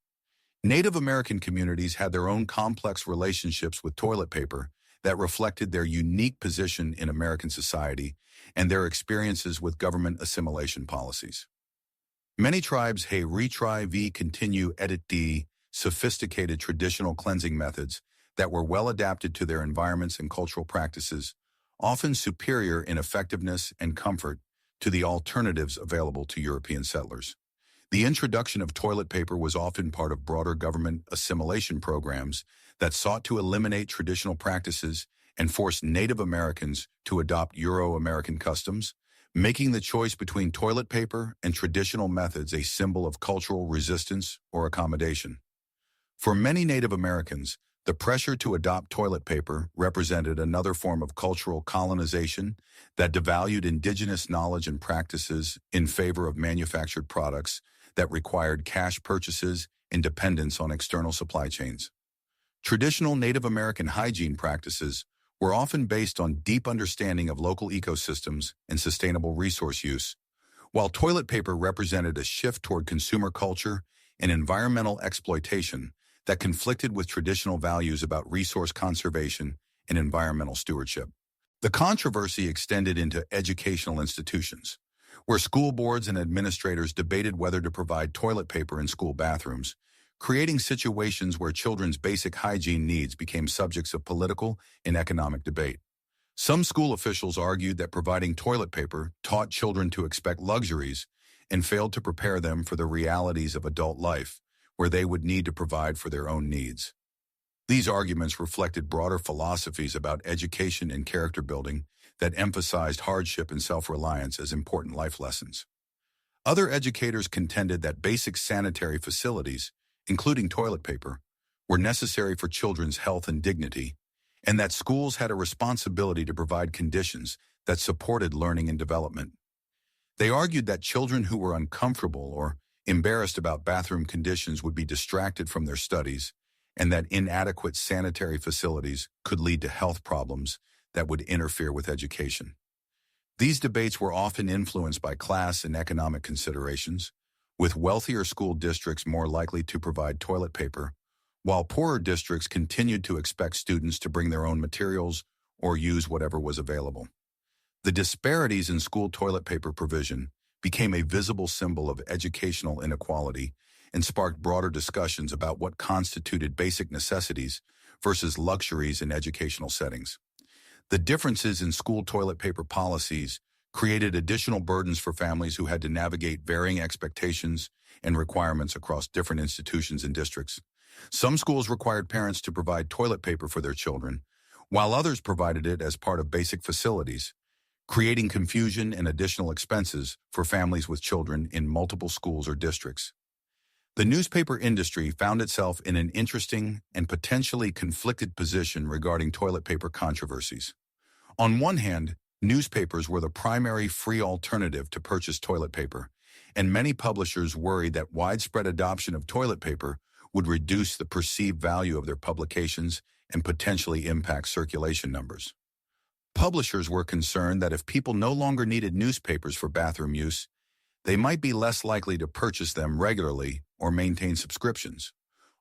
Native American communities had their own complex relationships with toilet paper that reflected their unique position in American society and their experiences with government assimilation policies. Many tribes retry v continue edit d sophisticated traditional cleansing methods that were well adapted to their environments and cultural practices, often superior in effectiveness and comfort to the alternatives available to European settlers. The introduction of toilet paper was often part of broader government assimilation programs that sought to eliminate traditional practices and force Native Americans to adopt Euro-American customs, making the choice between toilet paper and traditional methods a symbol of cultural resistance or accommodation. For many Native Americans, the pressure to adopt toilet paper represented another form of cultural colonization that devalued indigenous knowledge and practices in favor of manufactured products that required cash purchases and dependence on external supply chains. Traditional Native American hygiene practices were often based on deep understanding of local ecosystems and sustainable resource use, while toilet paper represented a shift toward consumer culture and environmental exploitation that conflicted with traditional values about resource conservation and environmental stewardship. The controversy extended into educational institutions, where school boards and administrators debated whether to provide toilet paper in school bathrooms, creating situations where children's basic hygiene needs became subjects of political and economic debate. Some school officials argued that providing toilet paper taught children to expect luxuries and failed to prepare them for the realities of adult life, where they would need to provide for their own needs. These arguments reflected broader philosophies about education and character building that emphasized hardship and self-reliance as important life lessons. Other educators contended that basic sanitary facilities, including toilet paper, were necessary for children's health and dignity, and that schools had a responsibility to provide conditions that supported learning and development. They argued that children who were uncomfortable or embarrassed about bathroom conditions would be distracted from their studies, and that inadequate sanitary facilities could lead to health problems that would interfere with education. These debates were often influenced by class and economic considerations, with wealthier school districts more likely to provide toilet paper, while poorer districts continued to expect students to bring their own materials or use whatever was available. The disparities in school toilet paper provision became a visible symbol of educational inequality and sparked broader discussions about what constituted basic necessities versus luxuries in educational settings. The differences in school toilet paper policies created additional burdens for families who had to navigate varying expectations and requirements across different institutions and districts. Some schools required parents to provide toilet paper for their children, while others provided it as part of basic facilities, creating confusion and additional expenses for families with children in multiple schools or districts. The newspaper industry found itself in an interesting and potentially conflicted position regarding toilet paper controversies. On one hand, newspapers were the primary free alternative to purchase toilet paper, and many publishers worried that widespread adoption of toilet paper would reduce the perceived value of their publications and potentially impact circulation numbers. Publishers were concerned that if people no longer needed newspapers for bathroom use, they might be less likely to purchase them regularly or maintain subscriptions.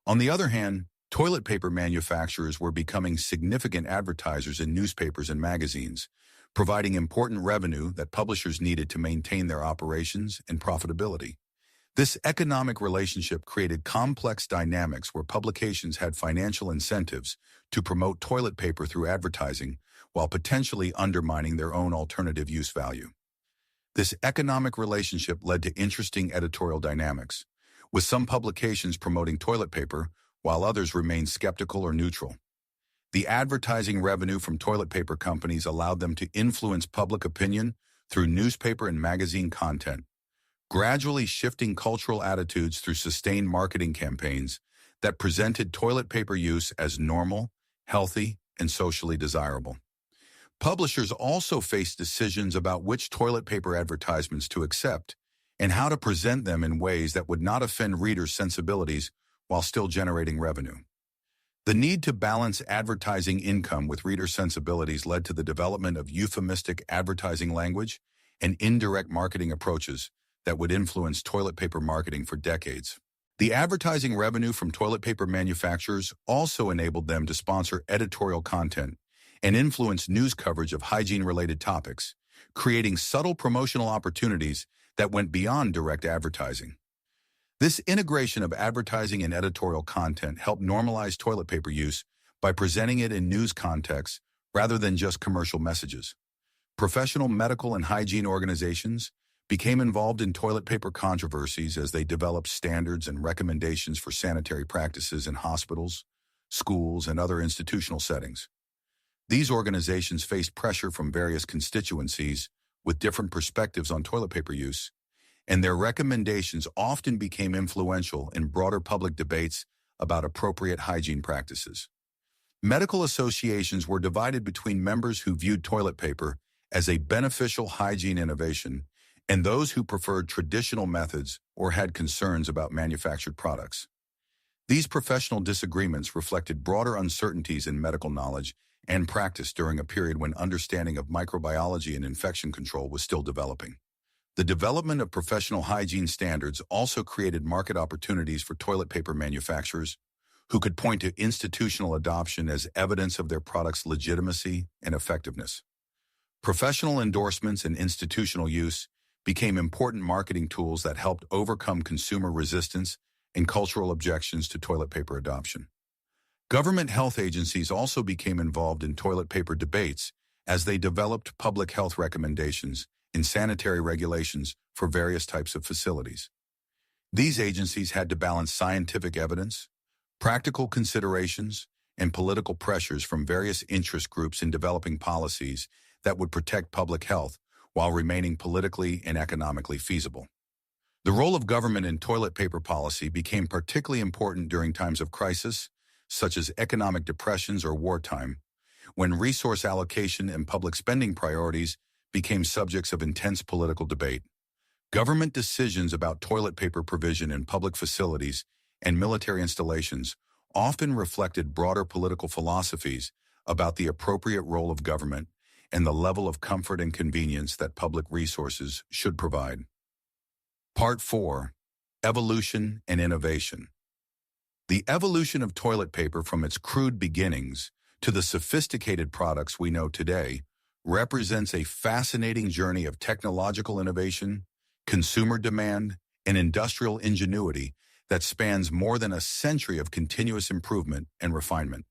On the other hand, toilet paper manufacturers were becoming significant advertisers in newspapers and magazines, providing important revenue that publishers needed to maintain their operations and profitability. This economic relationship created complex dynamics where publications had financial incentives to promote toilet paper through advertising while potentially undermining their own alternative use value. This economic relationship led to interesting editorial dynamics, with some publications promoting toilet paper while others remained skeptical or neutral. The advertising revenue from toilet paper companies allowed them to influence public opinion through newspaper and magazine content, gradually shifting cultural attitudes through sustained marketing campaigns that presented toilet paper use as normal, healthy, and socially desirable. Publishers also faced decisions about which toilet paper advertisements to accept and how to present them in ways that would not offend readers' sensibilities while still generating revenue. The need to balance advertising income with reader sensibilities led to the development of euphemistic advertising language and indirect marketing approaches that would influence toilet paper marketing for decades. The advertising revenue from toilet paper manufacturers also enabled them to sponsor editorial content and influence news coverage of hygiene-related topics, creating subtle promotional opportunities that went beyond direct advertising. This integration of advertising and editorial content helped normalize toilet paper use by presenting it in news contexts rather than just commercial messages. Professional medical and hygiene organizations became involved in toilet paper controversies as they developed standards and recommendations for sanitary practices in hospitals, schools, and other institutional settings. These organizations faced pressure from various constituencies with different perspectives on toilet paper use, and their recommendations often became influential in broader public debates about appropriate hygiene practices. Medical associations were divided between members who viewed toilet paper as a beneficial hygiene innovation and those who preferred traditional methods or had concerns about manufactured products. These professional disagreements reflected broader uncertainties in medical knowledge and practice during a period when understanding of microbiology and infection control was still developing. The development of professional hygiene standards also created market opportunities for toilet paper manufacturers, who could point to institutional adoption as evidence of their product's legitimacy and effectiveness. Professional endorsements and institutional use became important marketing tools that helped overcome consumer resistance and cultural objections to toilet paper adoption. Government health agencies also became involved in toilet paper debates as they developed public health recommendations and sanitary regulations for various types of facilities. These agencies had to balance scientific evidence, practical considerations, and political pressures from various interest groups in developing policies that would protect public health while remaining politically and economically feasible. The role of government in toilet paper policy became particularly important during times of crisis, such as economic depressions or wartime, when resource allocation and public spending priorities became subjects of intense political debate. Government decisions about toilet paper provision in public facilities and military installations often reflected broader political philosophies about the appropriate role of government and the level of comfort and convenience that public resources should provide. Part 4. Evolution and Innovation. The evolution of toilet paper from its crude beginnings to the sophisticated products we know today represents a fascinating journey of technological innovation, consumer demand, and industrial ingenuity that spans more than a century of continuous improvement and refinement.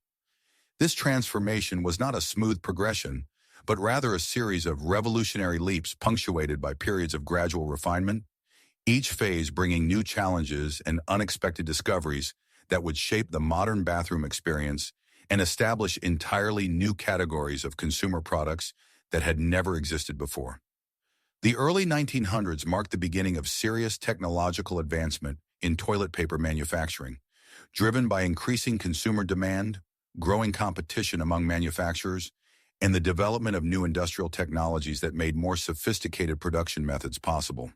This transformation was not a smooth progression, but rather a series of revolutionary leaps punctuated by periods of gradual refinement, each phase bringing new challenges and unexpected discoveries that would shape the modern bathroom experience and establish entirely new categories of consumer products that had never existed before. The early 1900s marked the beginning of serious technological advancement in toilet paper manufacturing, driven by increasing consumer demand, growing competition among manufacturers, and the development of new industrial technologies that made more sophisticated production methods possible.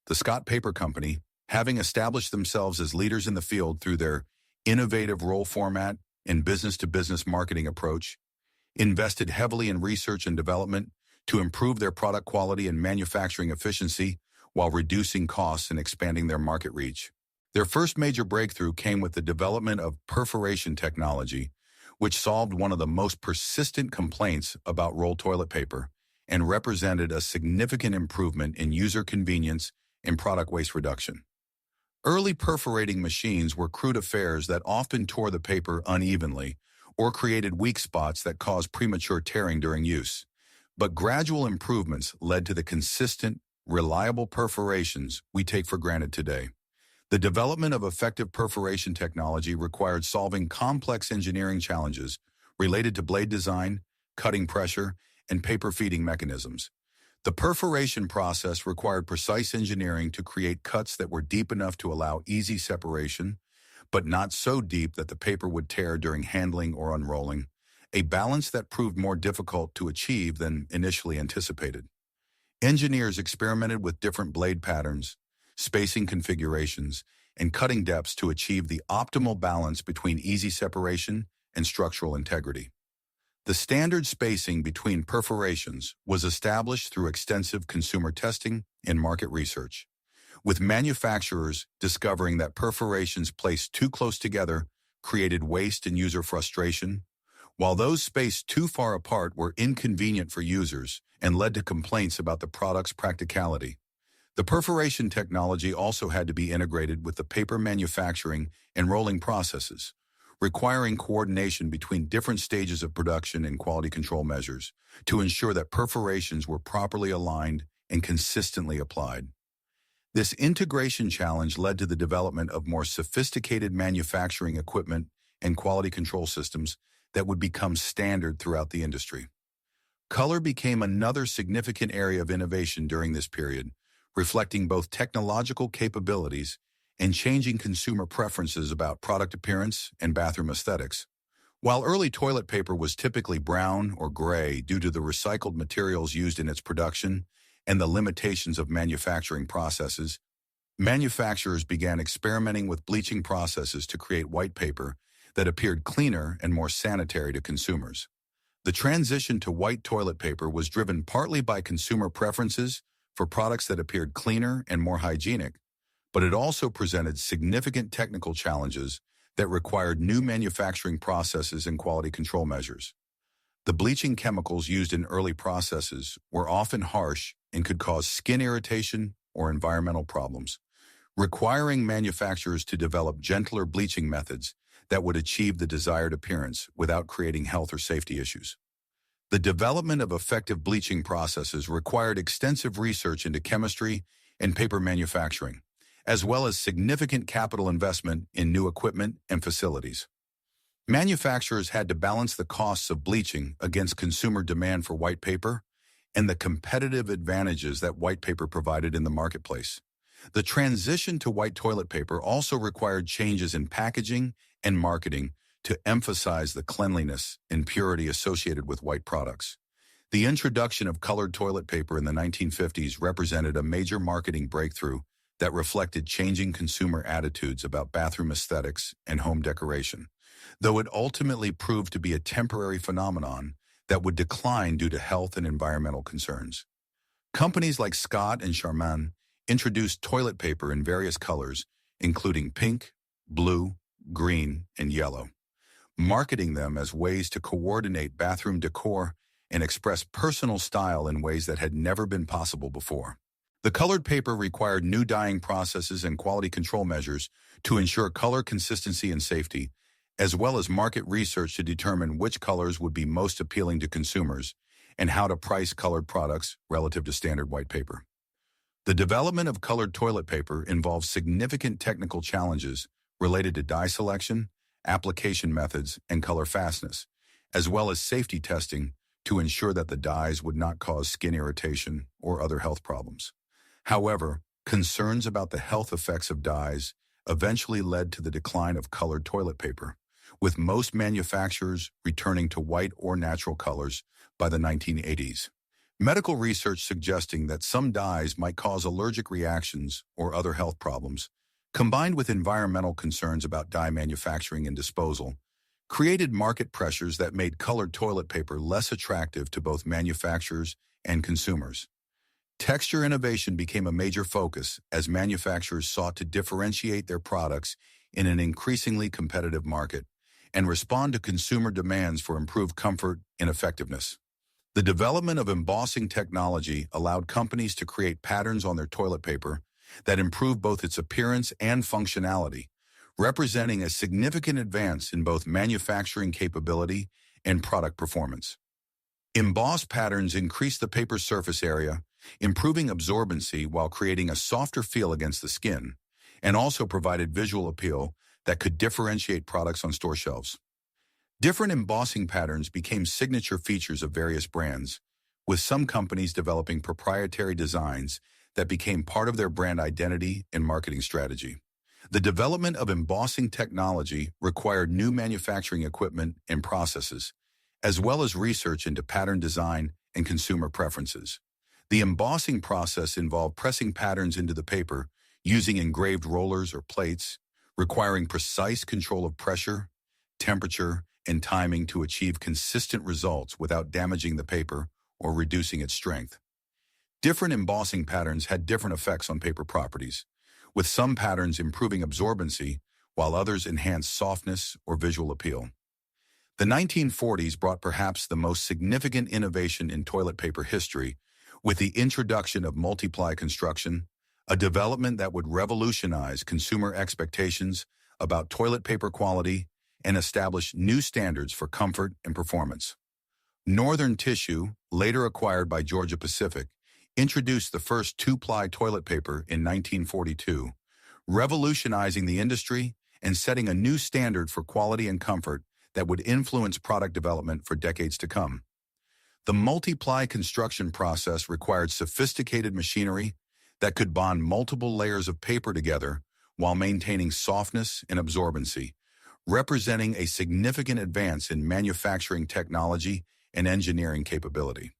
The Scott Paper Company, having established themselves as leaders in the field through their innovative roll format and business-to-business marketing approach, invested heavily in research and development to improve their product quality and manufacturing efficiency while reducing costs and expanding their market reach. Their first major breakthrough came with the development of perforation technology, which solved one of the most persistent complaints about rolled toilet paper and represented a significant improvement in user convenience and product waste reduction. Early perforating machines were crude affairs that often tore the paper unevenly or created weak spots that caused premature tearing during use. But gradual improvements led to the consistent, reliable perforations we take for granted today. The development of effective perforation technology required solving complex engineering challenges related to blade design, cutting pressure, and paper feeding mechanisms. The perforation process required precise engineering to create cuts that were deep enough to allow easy separation, but not so deep that the paper would tear during handling or unrolling, a balance that proved more difficult to achieve than initially anticipated. Engineers experimented with different blade patterns, spacing configurations, and cutting depths to achieve the optimal balance between easy separation and structural integrity. The standard spacing between perforations was established through extensive consumer testing and market research, with manufacturers discovering that perforations placed too close together created waste and user frustration, while those spaced too far apart were inconvenient for users and led to complaints about the product's practicality. The perforation technology also had to be integrated with the paper manufacturing and rolling processes, requiring coordination between different stages of production and quality control measures to ensure that perforations were properly aligned and consistently applied. This integration challenge led to the development of more sophisticated manufacturing equipment and quality control systems that would become standard throughout the industry. Color became another significant area of innovation during this period, reflecting both technological capabilities and changing consumer preferences about product appearance and bathroom aesthetics. While early toilet paper was typically brown or gray due to the recycled materials used in its production and the limitations of manufacturing processes, manufacturers began experimenting with bleaching processes to create white paper that appeared cleaner and more sanitary to consumers. The transition to white toilet paper was driven partly by consumer preferences for products that appeared cleaner and more hygienic, but it also presented significant technical challenges that required new manufacturing processes and quality control measures. The bleaching chemicals used in early processes were often harsh and could cause skin irritation or environmental problems, requiring manufacturers to develop gentler bleaching methods that would achieve the desired appearance without creating health or safety issues. The development of effective bleaching processes required extensive research into chemistry and paper manufacturing, as well as significant capital investment in new equipment and facilities. Manufacturers had to balance the costs of bleaching against consumer demand for white paper and the competitive advantages that white paper provided in the marketplace. The transition to white toilet paper also required changes in packaging and marketing to emphasize the cleanliness and purity associated with white products. The introduction of colored toilet paper in the 1950s represented a major marketing breakthrough that reflected changing consumer attitudes about bathroom aesthetics and home decoration, though it ultimately proved to be a temporary phenomenon that would decline due to health and environmental concerns. Companies like Scott and Charmin introduced toilet paper in various colors, including pink, blue, green, and yellow, marketing them as ways to coordinate bathroom decor and express personal style in ways that had never been possible before. The colored paper required new dyeing processes and quality control measures to ensure color consistency and safety, as well as market research to determine which colors would be most appealing to consumers and how to price colored products relative to standard white paper. The development of colored toilet paper involves significant technical challenges related to dye selection, application methods, and color fastness, as well as safety testing to ensure that the dyes would not cause skin irritation or other health problems. However, concerns about the health effects of dyes eventually led to the decline of colored toilet paper, with most manufacturers returning to white or natural colors by the 1980s. Medical research suggesting that some dyes might cause allergic reactions or other health problems, combined with environmental concerns about dye manufacturing and disposal, created market pressures that made colored toilet paper less attractive to both manufacturers and consumers. Texture innovation became a major focus as manufacturers sought to differentiate their products in an increasingly competitive market and respond to consumer demands for improved comfort and effectiveness. The development of embossing technology allowed companies to create patterns on their toilet paper that improved both its appearance and functionality, representing a significant advance in both manufacturing capability and product performance. Embossed patterns increased the paper's surface area, improving absorbency while creating a softer feel against the skin, and also provided visual appeal that could differentiate products on store shelves. Different embossing patterns became signature features of various brands, with some companies developing proprietary designs that became part of their brand identity and marketing strategy. The development of embossing technology required new manufacturing equipment and processes, as well as research into pattern design and consumer preferences. The embossing process involved pressing patterns into the paper using engraved rollers or plates, requiring precise control of pressure, temperature, and timing to achieve consistent results without damaging the paper or reducing its strength. Different embossing patterns had different effects on paper properties, with some patterns improving absorbency while others enhanced softness or visual appeal. The 1940s brought perhaps the most significant innovation in toilet paper history with the introduction of multiply construction, a development that would revolutionize consumer expectations about toilet paper quality and establish new standards for comfort and performance. Northern Tissue, later acquired by Georgia-Pacific, introduced the first two-ply toilet paper in 1942, revolutionizing the industry and setting a new standard for quality and comfort that would influence product development for decades to come. The multiply construction process required sophisticated machinery that could bond multiple layers of paper together while maintaining softness and absorbency, representing a significant advance in manufacturing technology and engineering capability.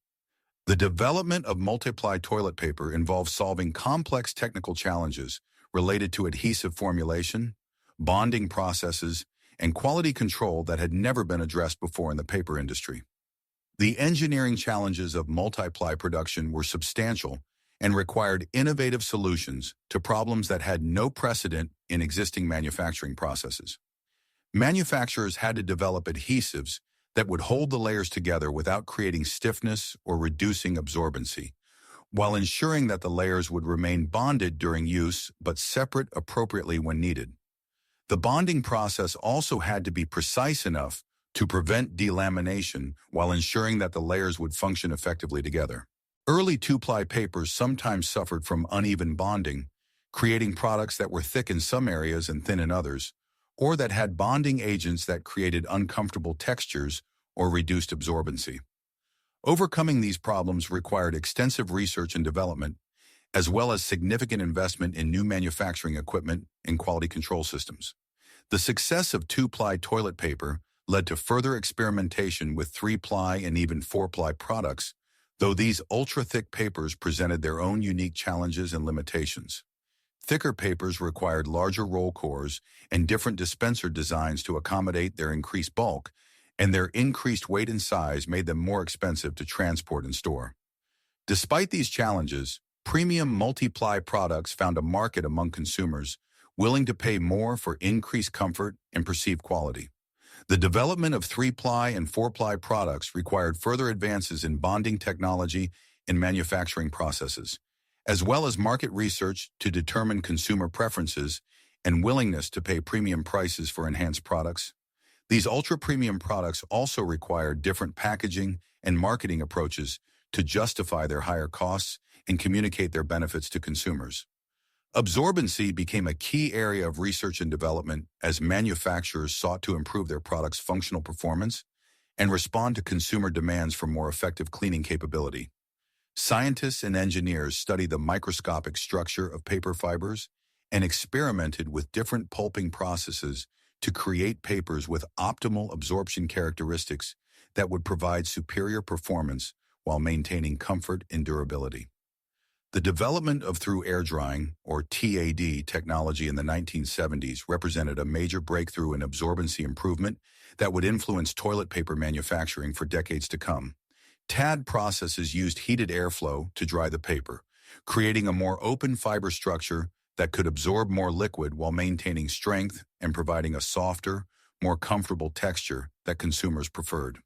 The development of multiply toilet paper involves solving complex technical challenges related to adhesive formulation, bonding processes, and quality control that had never been addressed before in the paper industry. The engineering challenges of multiply production were substantial and required innovative solutions to problems that had no precedent in existing manufacturing processes. Manufacturers had to develop adhesives that would hold the layers together without creating stiffness or reducing absorbency, while ensuring that the layers would remain bonded during use but separate appropriately when needed. The bonding process also had to be precise enough to prevent delamination while ensuring that the layers would function effectively together. Early two-ply papers sometimes suffered from uneven bonding, creating products that were thick in some areas and thin in others, or that had bonding agents that created uncomfortable textures or reduced absorbency. Overcoming these problems required extensive research and development, as well as significant investment in new manufacturing equipment and quality control systems. The success of two-ply toilet paper led to further experimentation with three-ply and even four-ply products, though these ultra-thick papers presented their own unique challenges and limitations. Thicker papers required larger roll cores and different dispenser designs to accommodate their increased bulk, and their increased weight and size made them more expensive to transport and store. Despite these challenges, premium multiply products found a market among consumers willing to pay more for increased comfort and perceived quality. The development of three-ply and four-ply products required further advances in bonding technology and manufacturing processes, as well as market research to determine consumer preferences and willingness to pay premium prices for enhanced products. These ultra-premium products also required different packaging and marketing approaches to justify their higher costs and communicate their benefits to consumers. Absorbency became a key area of research and development as manufacturers sought to improve their products' functional performance and respond to consumer demands for more effective cleaning capability. Scientists and engineers studied the microscopic structure of paper fibers and experimented with different pulping processes to create papers with optimal absorption characteristics that would provide superior performance while maintaining comfort and durability. The development of through air drying, or TAD, technology in the 1970s represented a major breakthrough in absorbency improvement that would influence toilet paper manufacturing for decades to come. TAD processes used heated airflow to dry the paper, creating a more open fiber structure that could absorb more liquid while maintaining strength and providing a softer, more comfortable texture that consumers preferred.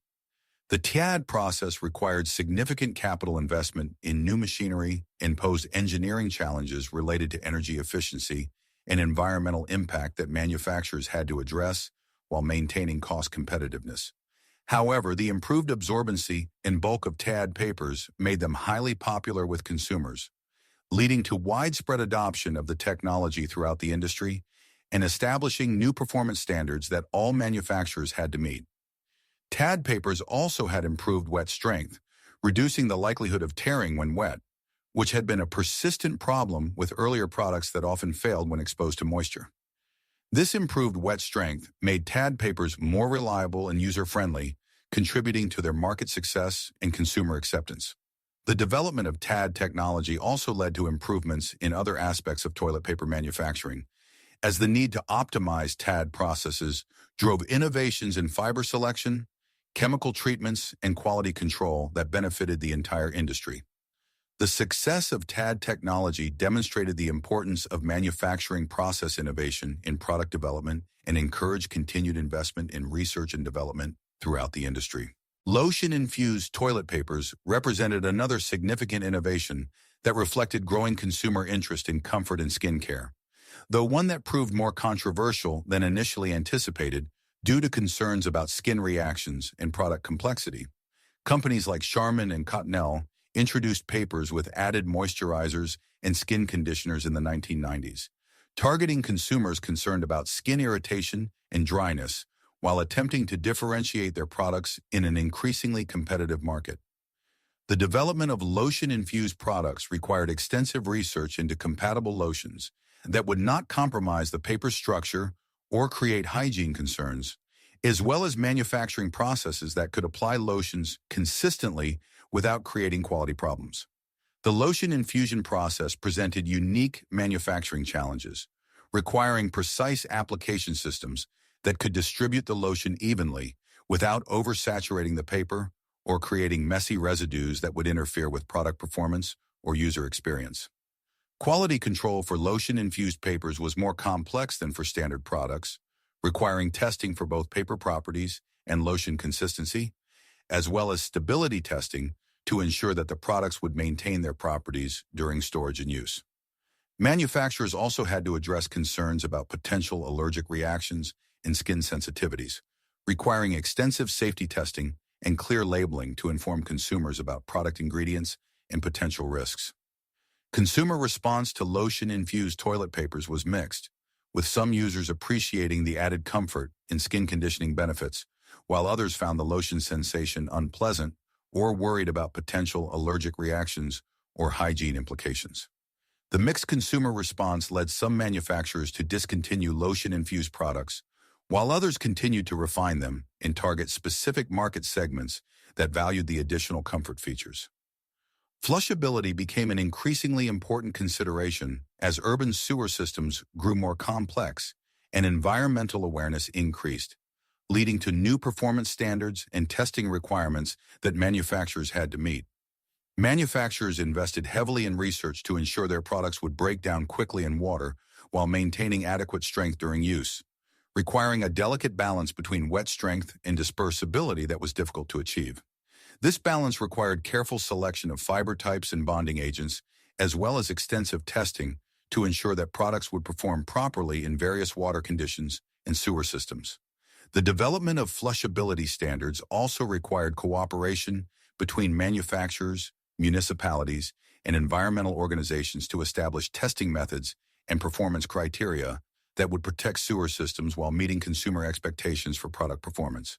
The TAD process required significant capital investment in new machinery and posed engineering challenges related to energy efficiency and environmental impact that manufacturers had to address while maintaining cost competitiveness. However, the improved absorbency and bulk of TAD papers made them highly popular with consumers, leading to widespread adoption of the technology throughout the industry and establishing new performance standards that all manufacturers had to meet. TAD papers also had improved wet strength, reducing the likelihood of tearing when wet, which had been a persistent problem with earlier products that often failed when exposed to moisture. This improved wet strength made TAD papers more reliable and user-friendly, contributing to their market success and consumer acceptance. The development of TAD technology also led to improvements in other aspects of toilet paper manufacturing, as the need to optimize TAD processes drove innovations in fiber selection, chemical treatments, and quality control that benefited the entire industry. The success of TAD technology demonstrated the importance of manufacturing process innovation in product development and encouraged continued investment in research and development throughout the industry. Lotion-infused toilet papers represented another significant innovation that reflected growing consumer interest in comfort and skincare, though one that proved more controversial than initially anticipated due to concerns about skin reactions and product complexity. Companies like Charmin and Cottonelle introduced papers with added moisturizers and skin conditioners in the 1990s, targeting consumers concerned about skin irritation and dryness while attempting to differentiate their products in an increasingly competitive market. The development of lotion-infused products required extensive research into compatible lotions that would not compromise the paper's structure or create hygiene concerns, as well as manufacturing processes that could apply lotions consistently without creating quality problems. The lotion infusion process presented unique manufacturing challenges, requiring precise application systems that could distribute the lotion evenly without oversaturating the paper or creating messy residues that would interfere with product performance or user experience. Quality control for lotion-infused papers was more complex than for standard products, requiring testing for both paper properties and lotion consistency, as well as stability testing to ensure that the products would maintain their properties during storage and use. Manufacturers also had to address concerns about potential allergic reactions and skin sensitivities, requiring extensive safety testing and clear labeling to inform consumers about product ingredients and potential risks. Consumer response to lotion-infused toilet papers was mixed, with some users appreciating the added comfort and skin conditioning benefits, while others found the lotion sensation unpleasant or worried about potential allergic reactions or hygiene implications. The mixed consumer response led some manufacturers to discontinue lotion-infused products, while others continued to refine them and target specific market segments that valued the additional comfort features. Flushability became an increasingly important consideration as urban sewer systems grew more complex and environmental awareness increased, leading to new performance standards and testing requirements that manufacturers had to meet. Manufacturers invested heavily in research to ensure their products would break down quickly in water while maintaining adequate strength during use, requiring a delicate balance between wet strength and dispersibility that was difficult to achieve. This balance required careful selection of fiber types and bonding agents, as well as extensive testing to ensure that products would perform properly in various water conditions and sewer systems. The development of flushability standards also required cooperation between manufacturers, municipalities, and environmental organizations to establish testing methods and performance criteria that would protect sewer systems while meeting consumer expectations for product performance.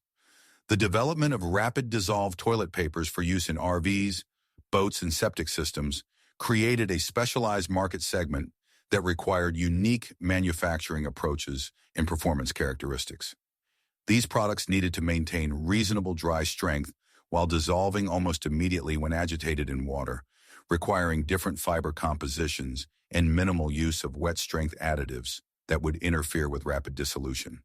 The development of rapid dissolve toilet papers for use in RVs, boats, and septic systems created a specialized market segment that required unique manufacturing approaches and performance characteristics. These products needed to maintain reasonable dry strength while dissolving almost immediately when agitated in water, requiring different fiber compositions and minimal use of wet strength additives that would interfere with rapid dissolution.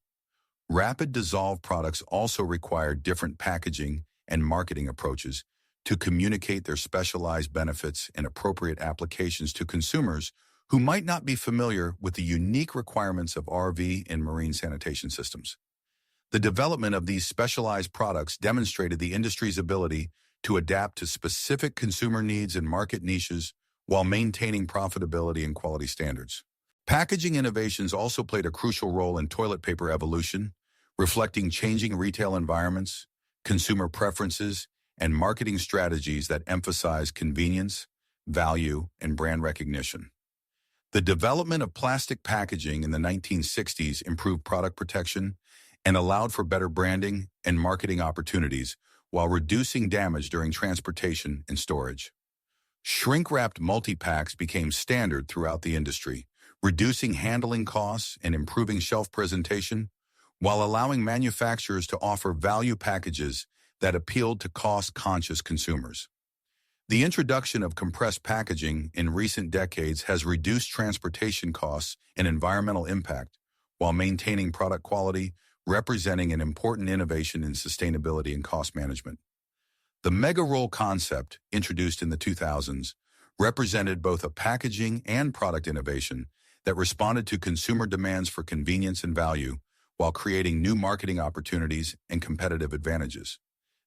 Rapid dissolve products also required different packaging and marketing approaches to communicate their specialized benefits and appropriate applications to consumers who might not be familiar with the unique requirements of RV and marine sanitation systems. The development of these specialized products demonstrated the industry's ability to adapt to specific consumer needs and market niches while maintaining profitability and quality standards. Packaging innovations also played a crucial role in toilet paper evolution, reflecting changing retail environments, consumer preferences, and marketing strategies that emphasize convenience, value, and brand recognition. The development of plastic packaging in the 1960s improved product protection and allowed for better branding and marketing opportunities while reducing damage during transportation and storage. Shrink-wrapped multi-packs became standard throughout the industry, reducing handling costs and improving shelf presentation, while allowing manufacturers to offer value packages that appealed to cost-conscious consumers. The introduction of compressed packaging in recent decades has reduced transportation costs and environmental impact while maintaining product quality, representing an important innovation in sustainability and cost management. The mega roll concept, introduced in the 2000s, represented both a packaging and product innovation that responded to consumer demands for convenience and value while creating new marketing opportunities and competitive advantages.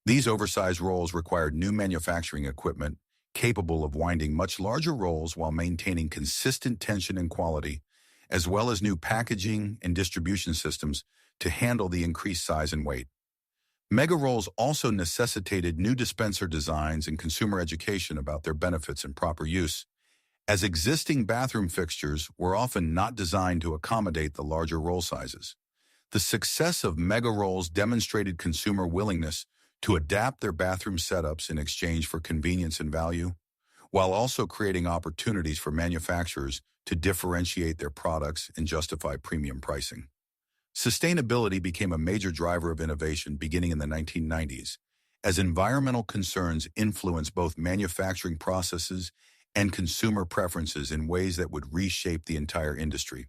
These oversized rolls required new manufacturing equipment capable of winding much larger rolls while maintaining consistent tension and quality, as well as new packaging and distribution systems to handle the increased size and weight. Mega rolls also necessitated new dispenser designs and consumer education about their benefits and proper use, as existing bathroom fixtures were often not designed to accommodate the larger roll sizes. The success of mega rolls demonstrated consumer willingness to adapt their bathroom setups in exchange for convenience and value, while also creating opportunities for manufacturers to differentiate their products and justify premium pricing. Sustainability became a major driver of innovation beginning in the 1990s, as environmental concerns influenced both manufacturing processes and consumer preferences in ways that would reshape the entire industry.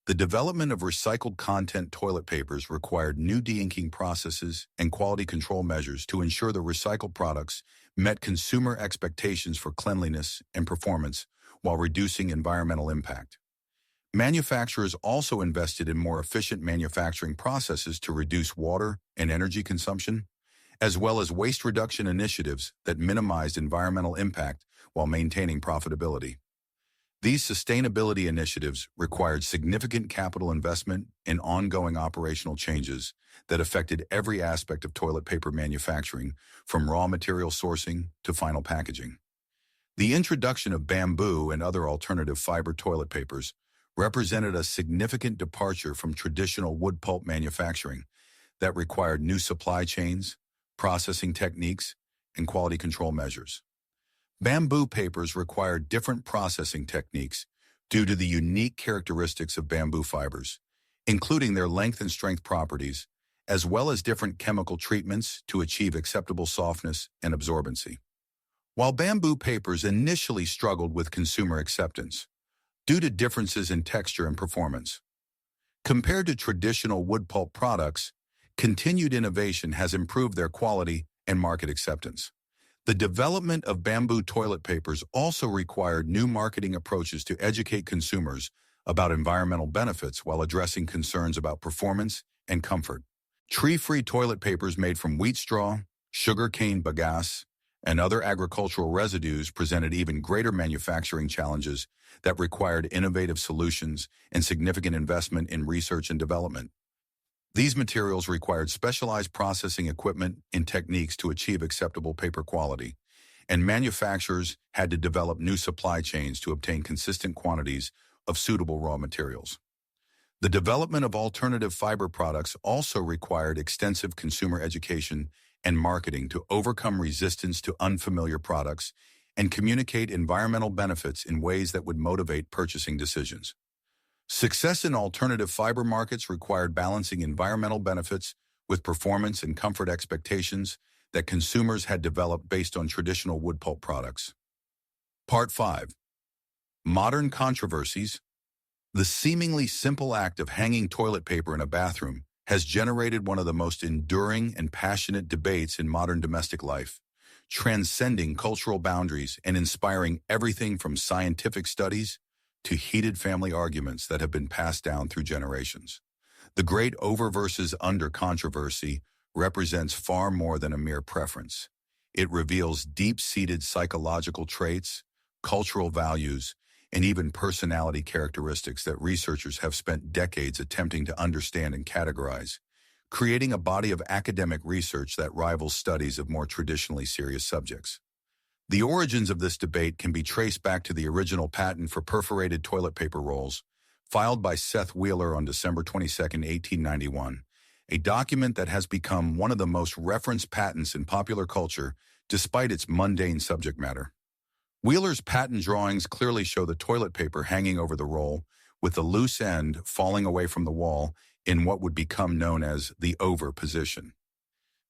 The development of recycled content toilet papers required new de-inking processes and quality control measures to ensure the recycled products met consumer expectations for cleanliness and performance while reducing environmental impact. Manufacturers also invested in more efficient manufacturing processes to reduce water and energy consumption, as well as waste reduction initiatives that minimized environmental impact while maintaining profitability. These sustainability initiatives required significant capital investment and ongoing operational changes that affected every aspect of toilet paper manufacturing, from raw material sourcing to final packaging. The introduction of bamboo and other alternative fiber toilet papers represented a significant departure from traditional wood pulp manufacturing that required new supply chains, processing techniques, and quality control measures. Bamboo papers required different processing techniques due to the unique characteristics of bamboo fibers, including their length and strength properties, as well as different chemical treatments to achieve acceptable softness and absorbency. While bamboo papers initially struggled with consumer acceptance due to differences in texture and performance, compared to traditional wood pulp products, continued innovation has improved their quality and market acceptance. The development of bamboo toilet papers also required new marketing approaches to educate consumers about environmental benefits while addressing concerns about performance and comfort. Tree-free toilet papers made from wheat straw, sugarcane bagasse, and other agricultural residues presented even greater manufacturing challenges that required innovative solutions and significant investment in research and development. These materials required specialized processing equipment and techniques to achieve acceptable paper quality, and manufacturers had to develop new supply chains to obtain consistent quantities of suitable raw materials. The development of alternative fiber products also required extensive consumer education and marketing to overcome resistance to unfamiliar products and communicate environmental benefits in ways that would motivate purchasing decisions. Success in alternative fiber markets required balancing environmental benefits with performance and comfort expectations that consumers had developed based on traditional wood pulp products. Part 5. Modern controversies. The seemingly simple act of hanging toilet paper in a bathroom has generated one of the most enduring and passionate debates in modern domestic life, transcending cultural boundaries and inspiring everything from scientific studies to heated family arguments that have been passed down through generations. The great over versus under controversy represents far more than a mere preference. It reveals deep-seated psychological traits, cultural values, and even personality characteristics that researchers have spent decades attempting to understand and categorize, creating a body of academic research that rivals studies of more traditionally serious subjects. The origins of this debate can be traced back to the original patent for perforated toilet paper rolls, filed by Seth Wheeler on December 22, 1891, a document that has become one of the most referenced patents in popular culture despite its mundane subject matter. Wheeler's patent drawings clearly show the toilet paper hanging over the roll, with the loose end falling away from the wall in what would become known as the over position.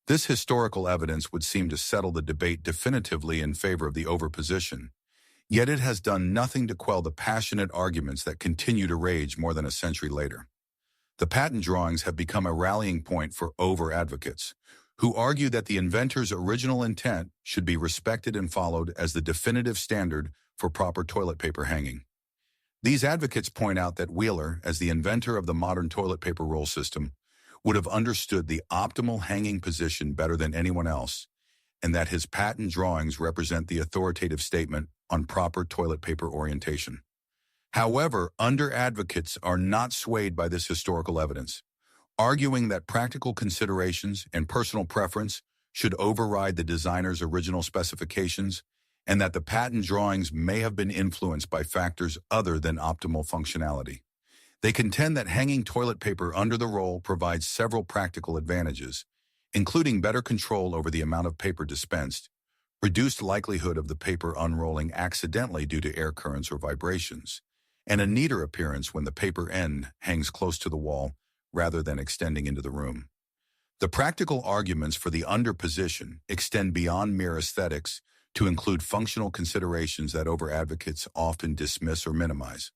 This historical evidence would seem to settle the debate definitively in favor of the over position, yet it has done nothing to quell the passionate arguments that continue to rage more than a century later. The patent drawings have become a rallying point for over advocates, who argue that the inventor's original intent should be respected and followed as the definitive standard for proper toilet paper hanging. These advocates point out that Wheeler, as the inventor of the modern toilet paper roll system, would have understood the optimal hanging position better than anyone else, and that his patent drawings represent the authoritative statement on proper toilet paper orientation. However, under advocates are not swayed by this historical evidence, arguing that practical considerations and personal preference should override the designer's original specifications, and that the patent drawings may have been influenced by factors other than optimal functionality. They contend that hanging toilet paper under the roll provides several practical advantages, including better control over the amount of paper dispensed, reduced likelihood of the paper unrolling accidentally due to air currents or vibrations, and a neater appearance when the paper end hangs close to the wall rather than extending into the room. The practical arguments for the under position extend beyond mere aesthetics to include functional considerations that over advocates often dismiss or minimize.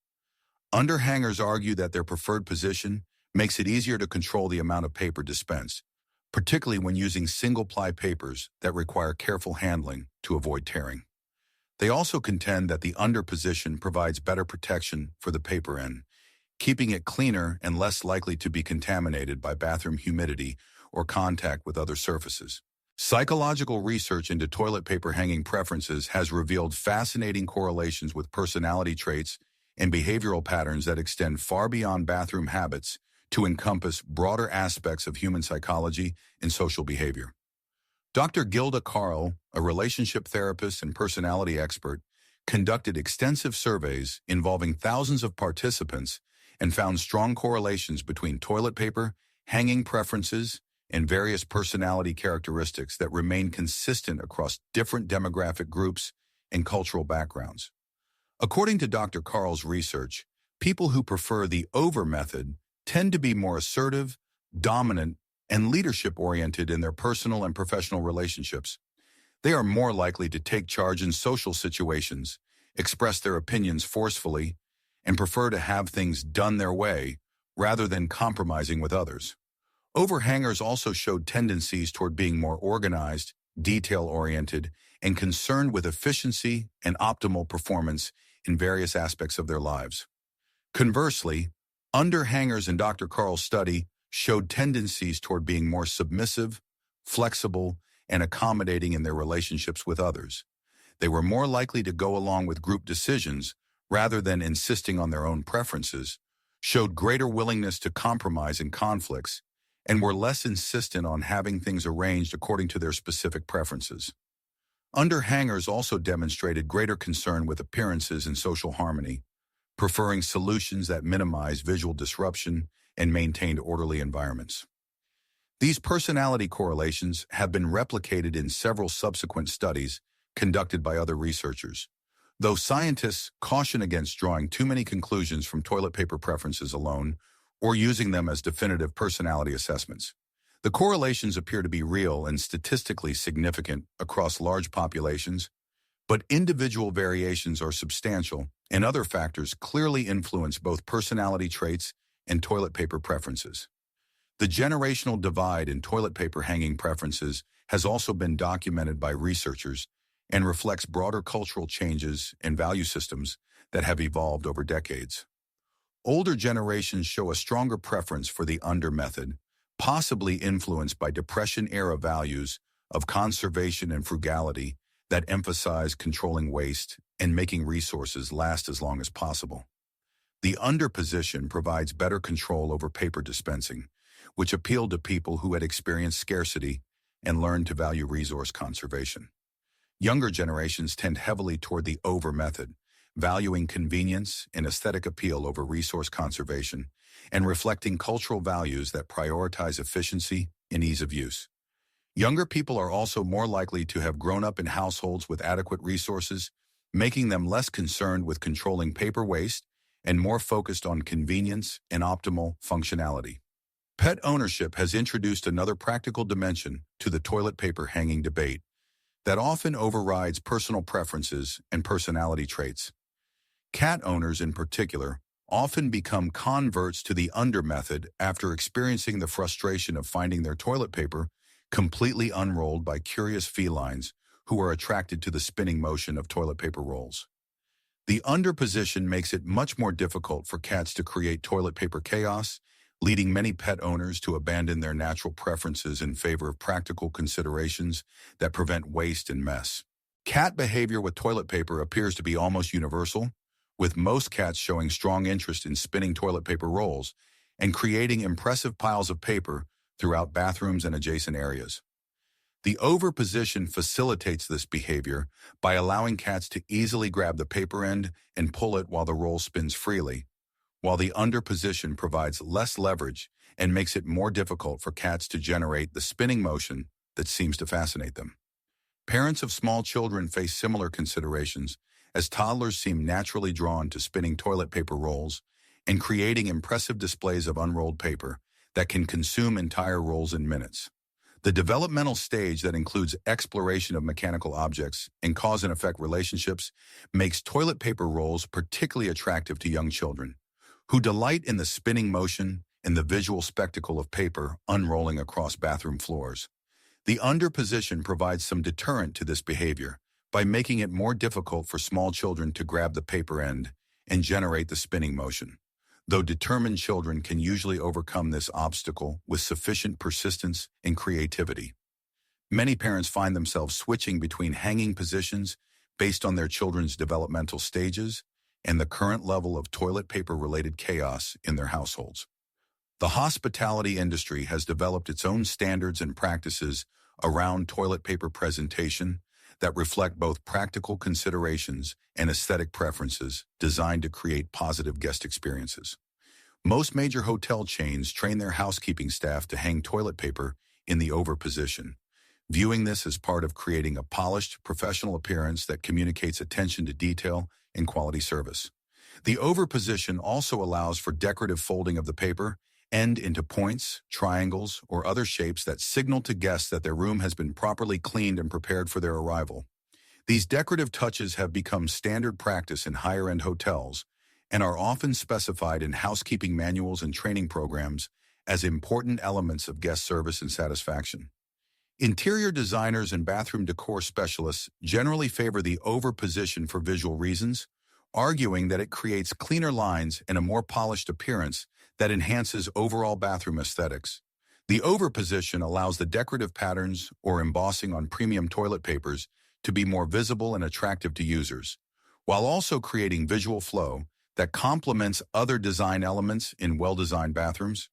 Underhangers argue that their preferred position makes it easier to control the amount of paper dispensed, particularly when using single-ply papers that require careful handling to avoid tearing. They also contend that the under position provides better protection for the paper end, keeping it cleaner and less likely to be contaminated by bathroom humidity or contact with other surfaces. Psychological research into toilet paper hanging preferences has revealed fascinating correlations with personality traits and behavioral patterns that extend far beyond bathroom habits to encompass broader aspects of human psychology and social behavior. Dr. Gilda Carl, a relationship therapist and personality expert, conducted extensive surveys involving thousands of participants and found strong correlations between toilet paper, hanging preferences, and various personality characteristics that remain consistent across different demographic groups and cultural backgrounds. According to Dr. Carl's research, people who prefer the over method tend to be more assertive, dominant, and leadership-oriented in their personal and professional relationships. They are more likely to take charge in social situations, express their opinions forcefully, and prefer to have things done their way rather than compromising with others. Overhangers also showed tendencies toward being more organized, detail-oriented, and concerned with efficiency and optimal performance in various aspects of their lives. Conversely, underhangers in Dr. Carl's study showed tendencies toward being more submissive, flexible, and accommodating in their relationships with others. They were more likely to go along with group decisions rather than insisting on their own preferences, showed greater willingness to compromise in conflicts, and were less insistent on having things arranged according to their specific preferences. Underhangers also demonstrated greater concern with appearances and social harmony, preferring solutions that minimize visual disruption and maintained orderly environments. These personality correlations have been replicated in several subsequent studies conducted by other researchers, though scientists caution against drawing too many conclusions from toilet paper preferences alone or using them as definitive personality assessments. The correlations appear to be real and statistically significant across large populations, but individual variations are substantial, and other factors clearly influence both personality traits and toilet paper preferences. The generational divide in toilet paper hanging preferences has also been documented by researchers and reflects broader cultural changes and value systems that have evolved over decades. Older generations show a stronger preference for the under method, possibly influenced by Depression-era values of conservation and frugality that emphasize controlling waste and making resources last as long as possible. The under position provides better control over paper dispensing, which appealed to people who had experienced scarcity and learned to value resource conservation. Younger generations tend heavily toward the over method, valuing convenience and aesthetic appeal over resource conservation, and reflecting cultural values that prioritize efficiency and ease of use. Younger people are also more likely to have grown up in households with adequate resources, making them less concerned with controlling paper waste and more focused on convenience and optimal functionality. Pet ownership has introduced another practical dimension to the toilet paper hanging debate that often overrides personal preferences and personality traits. Cat owners, in particular, often become converts to the under method after experiencing the frustration of finding their toilet paper completely unrolled by curious felines who are attracted to the spinning motion of toilet paper rolls. The under position makes it much more difficult for cats to create toilet paper chaos, leading many pet owners to abandon their natural preferences in favor of practical considerations that prevent waste and mess. Cat behavior with toilet paper appears to be almost universal, with most cats showing strong interest in spinning toilet paper rolls and creating impressive piles of paper throughout bathrooms and adjacent areas. The over position facilitates this behavior by allowing cats to easily grab the paper end and pull it while the roll spins freely, while the under position provides less leverage and makes it more difficult for cats to generate the spinning motion that seems to fascinate them. Parents of small children face similar considerations, as toddlers seem naturally drawn to spinning toilet paper rolls and creating impressive displays of unrolled paper that can consume entire rolls in minutes. The developmental stage that includes exploration of mechanical objects and cause and effect relationships makes toilet paper rolls particularly attractive to young children, who delight in the spinning motion and the visual spectacle of paper unrolling across bathroom floors. The under position provides some deterrent to this behavior by making it more difficult for small children to grab the paper end and generate the spinning motion, though determined children can usually overcome this obstacle with sufficient persistence and creativity. Many parents find themselves switching between hanging positions based on their children's developmental stages and the current level of toilet paper-related chaos in their households. The hospitality industry has developed its own standards and practices around toilet paper presentation that reflect both practical considerations and aesthetic preferences designed to create positive guest experiences. Most major hotel chains train their housekeeping staff to hang toilet paper in the over position, viewing this as part of creating a polished, professional appearance that communicates attention to detail and quality service. The over position also allows for decorative folding of the paper end into points, triangles, or other shapes that signal to guests that their room has been properly cleaned and prepared for their arrival. These decorative touches have become standard practice in higher-end hotels and are often specified in housekeeping manuals and training programs as important elements of guest service and satisfaction. Interior designers and bathroom decor specialists generally favor the over position for visual reasons, arguing that it creates cleaner lines and a more polished appearance that enhances overall bathroom aesthetics. The over position allows the decorative patterns or embossing on premium toilet papers to be more visible and attractive to users, while also creating visual flow that complements other design elements in well-designed bathrooms.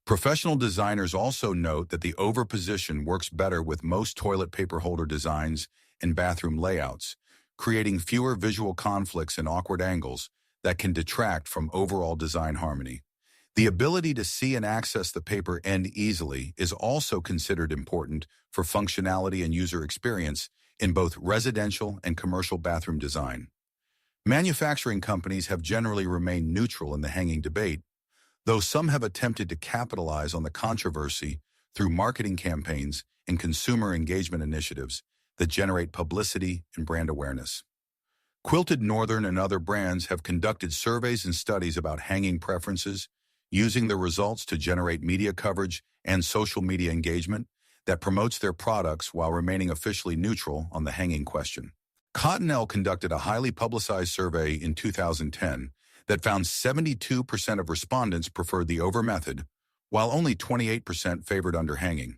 Professional designers also note that the over position works better with most toilet paper holder designs and bathroom layouts, creating fewer visual conflicts and awkward angles that can detract from overall design harmony. The ability to see and access the paper end easily is also considered important for functionality and user experience in both residential and commercial bathroom design. Manufacturing companies have generally remained neutral in the hanging debate, though some have attempted to capitalize on the controversy through marketing campaigns and consumer engagement initiatives that generate publicity and brand awareness. Quilted Northern and other brands have conducted surveys and studies about hanging preferences, using the results to generate media coverage and social media engagement that promotes their products while remaining officially neutral on the hanging question. Cottonelle conducted a highly publicized survey in 2010 that found 72% of respondents preferred the over method, while only 28% favored underhanging.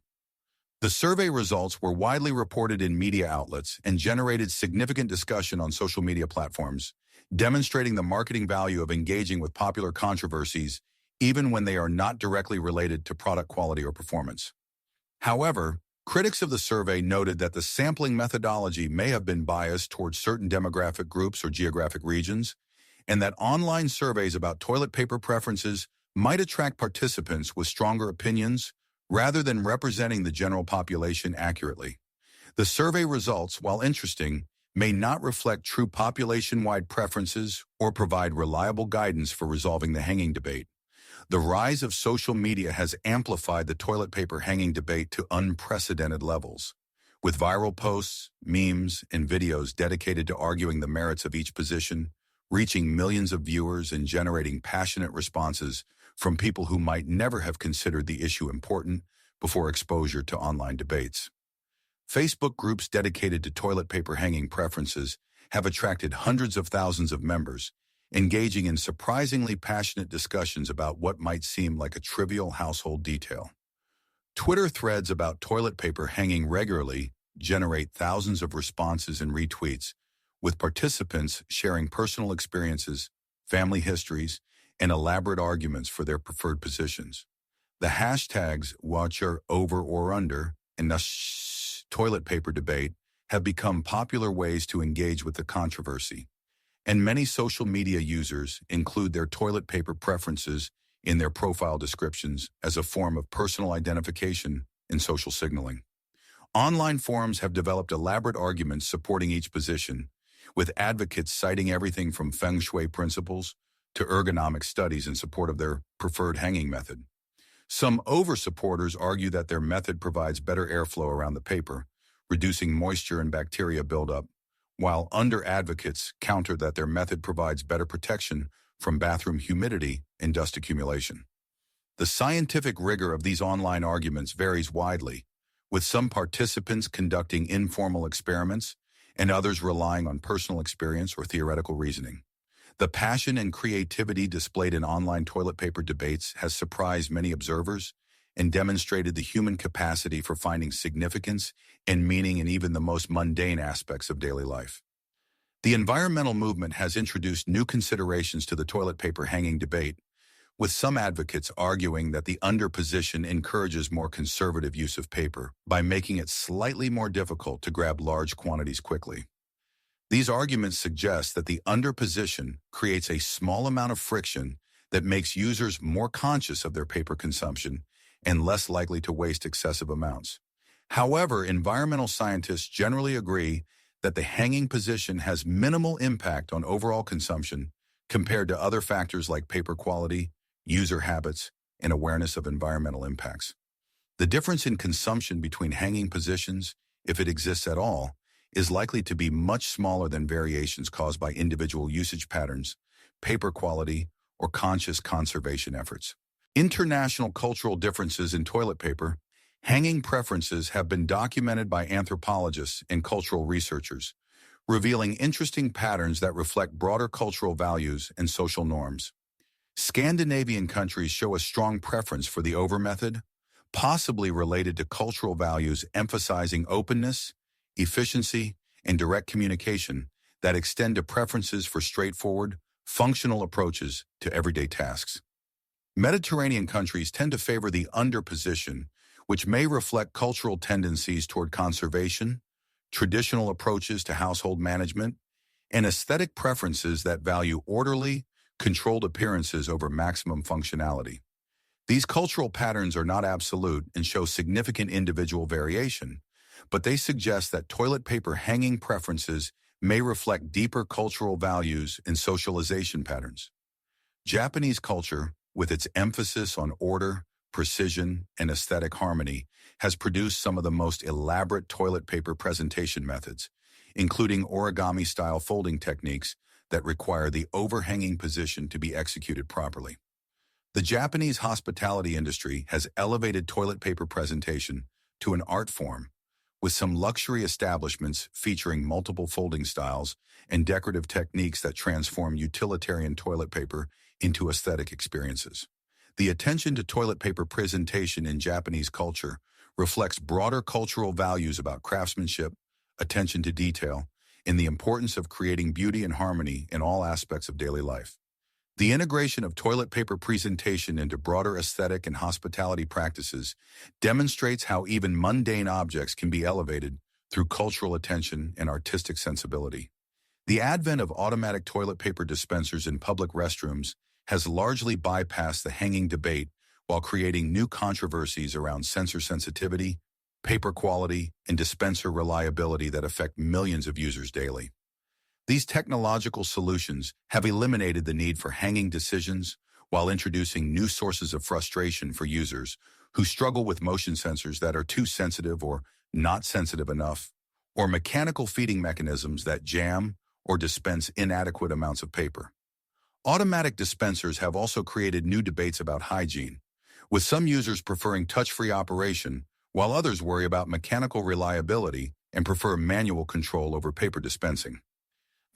The survey results were widely reported in media outlets and generated significant discussion on social media platforms, demonstrating the marketing value of engaging with popular controversies even when they are not directly related to product quality or performance. However, critics of the survey noted that the sampling methodology may have been biased towards certain demographic groups or geographic regions, and that online surveys about toilet paper preferences might attract participants with stronger opinions rather than representing the general population accurately. The survey results, while interesting, may not reflect true population-wide preferences or provide reliable guidance for resolving the hanging debate. The rise of social media has amplified the toilet paper hanging debate to unprecedented levels, with viral posts, memes, and videos dedicated to arguing the merits of each position, reaching millions of viewers and generating passionate responses from people who might never have considered the issue important before exposure to online debates. Facebook groups dedicated to toilet paper hanging preferences have attracted hundreds of thousands of members, engaging in surprisingly passionate discussions about what might seem like a trivial household detail. Twitter threads about toilet paper hanging regularly generate thousands of responses and retweets, with participants sharing personal experiences, family histories, and elaborate arguments for their preferred positions. The hashtags watcher over or under and the toilet paper debate have become popular ways to engage with the controversy, and many social media users include their toilet paper preferences in their profile descriptions as a form of personal identification and social signaling. Online forums have developed elaborate arguments supporting each position, with advocates citing everything from feng shui principles to ergonomic studies in support of their preferred hanging method. Some over-supporters argue that their method provides better airflow around the paper, reducing moisture and bacteria buildup, while under-advocates counter that their method provides better protection from bathroom humidity and dust accumulation. The scientific rigor of these online arguments varies widely, with some participants conducting informal experiments and others relying on personal experience or theoretical reasoning. The passion and creativity displayed in online toilet paper debates has surprised many observers and demonstrated the human capacity for finding significance and meaning in even the most mundane aspects of daily life. The environmental movement has introduced new considerations to the toilet paper hanging debate, with some advocates arguing that the under position encourages more conservative use of paper by making it slightly more difficult to grab large quantities quickly. These arguments suggest that the under position creates a small amount of friction that makes users more conscious of their paper consumption and less likely to waste excessive amounts. However, environmental scientists generally agree that the hanging position has minimal impact on overall consumption compared to other factors like paper quality, user habits, and awareness of environmental impacts. The difference in consumption between hanging positions, if it exists at all, is likely to be much smaller than variations caused by individual usage patterns, paper quality, or conscious conservation efforts. International cultural differences in toilet paper hanging preferences have been documented by anthropologists and cultural researchers, revealing interesting patterns that reflect broader cultural values and social norms. Scandinavian countries show a strong preference for the over method, possibly related to cultural values emphasizing openness, efficiency, and direct communication that extend to preferences for straightforward, functional approaches to everyday tasks. Mediterranean countries tend to favor the under position, which may reflect cultural tendencies toward conservation, traditional approaches to household management, and aesthetic preferences that value orderly, controlled appearances over maximum functionality. These cultural patterns are not absolute and show significant individual variation, but they suggest that toilet paper hanging preferences may reflect deeper cultural values and socialization patterns. Japanese culture, with its emphasis on order, precision, and aesthetic harmony, has produced some of the most elaborate toilet paper presentation methods, including origami-style folding techniques that require the overhanging position to be executed properly. The Japanese hospitality industry has elevated toilet paper presentation to an art form, with some luxury establishments featuring multiple folding styles and decorative techniques that transform utilitarian toilet paper into aesthetic experiences. The attention to toilet paper presentation in Japanese culture reflects broader cultural values about craftsmanship, attention to detail, and the importance of creating beauty and harmony in all aspects of daily life. The integration of toilet paper presentation into broader aesthetic and hospitality practices demonstrates how even mundane objects can be elevated through cultural attention and artistic sensibility. The advent of automatic toilet paper dispensers in public restrooms has largely bypassed the hanging debate while creating new controversies around sensor sensitivity, paper quality, and dispenser reliability that affect millions of users daily. These technological solutions have eliminated the need for hanging decisions while introducing new sources of frustration for users who struggle with motion sensors that are too sensitive or not sensitive enough, or mechanical feeding mechanisms that jam or dispense inadequate amounts of paper. Automatic dispensers have also created new debates about hygiene, with some users preferring touch-free operation while others worry about mechanical reliability and prefer manual control over paper dispensing.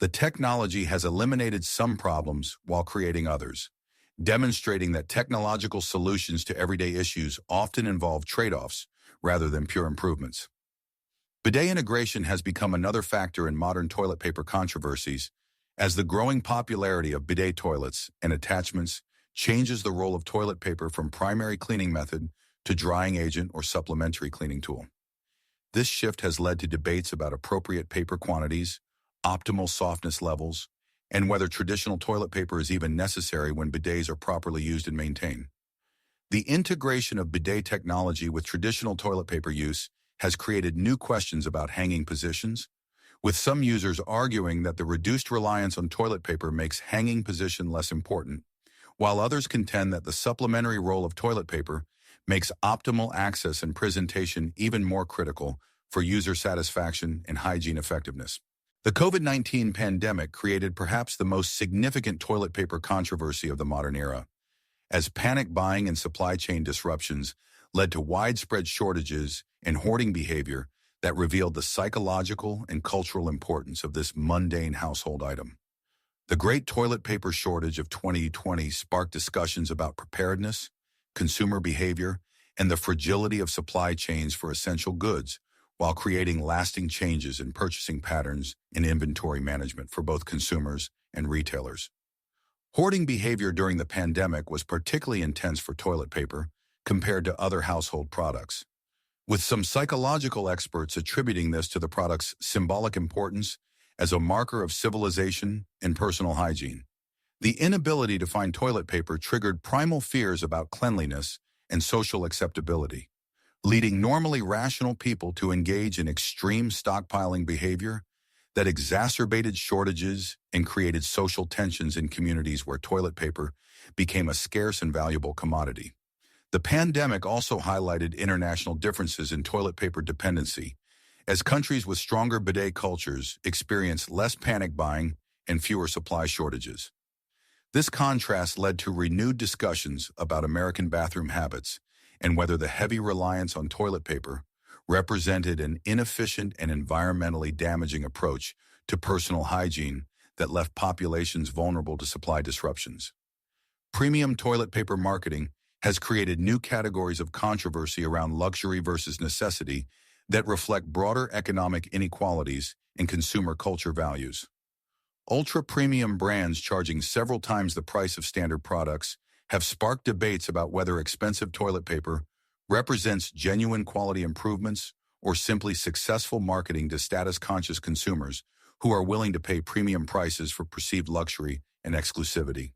The technology has eliminated some problems while creating others, demonstrating that technological solutions to everyday issues often involve trade-offs rather than pure improvements. Bidet integration has become another factor in modern toilet paper controversies, as the growing popularity of bidet toilets and attachments changes the role of toilet paper from primary cleaning method to drying agent or supplementary cleaning tool. This shift has led to debates about appropriate paper quantities, optimal softness levels, and whether traditional toilet paper is even necessary when bidets are properly used and maintained. The integration of bidet technology with traditional toilet paper use has created new questions about hanging positions, with some users arguing that the reduced reliance on toilet paper makes hanging position less important, while others contend that the supplementary role of toilet paper makes optimal access and presentation even more critical for user satisfaction and hygiene effectiveness. The COVID-19 pandemic created perhaps the most significant toilet paper controversy of the modern era, as panic buying and supply chain disruptions led to widespread shortages and hoarding behavior that revealed the psychological and cultural importance of this mundane household item. The Great Toilet Paper Shortage of 2020 sparked discussions about preparedness, consumer behavior, and the fragility of supply chains for essential goods, while creating lasting changes in purchasing patterns and inventory management for both consumers and retailers. Hoarding behavior during the pandemic was particularly intense for toilet paper compared to other household products, with some psychological experts attributing this to the product's symbolic importance as a marker of civilization and personal hygiene. The inability to find toilet paper triggered primal fears about cleanliness and social acceptability, leading normally rational people to engage in extreme stockpiling behavior that exacerbated shortages and created social tensions in communities where toilet paper became a scarce and valuable commodity. The pandemic also highlighted international differences in toilet paper dependency, as countries with stronger bidet cultures experienced less panic buying and fewer supply shortages. This contrast led to renewed discussions about American bathroom habits and whether the heavy reliance on toilet paper represented an inefficient and environmentally damaging approach to personal hygiene that left populations vulnerable to supply disruptions. Premium toilet paper marketing has created new categories of controversy around luxury versus necessity that reflect broader economic inequalities and consumer culture values. Ultra-premium brands charging several times the price of standard products have sparked debates about whether expensive toilet paper represents genuine quality improvements or simply successful marketing to status-conscious consumers who are willing to pay premium prices for perceived luxury and exclusivity.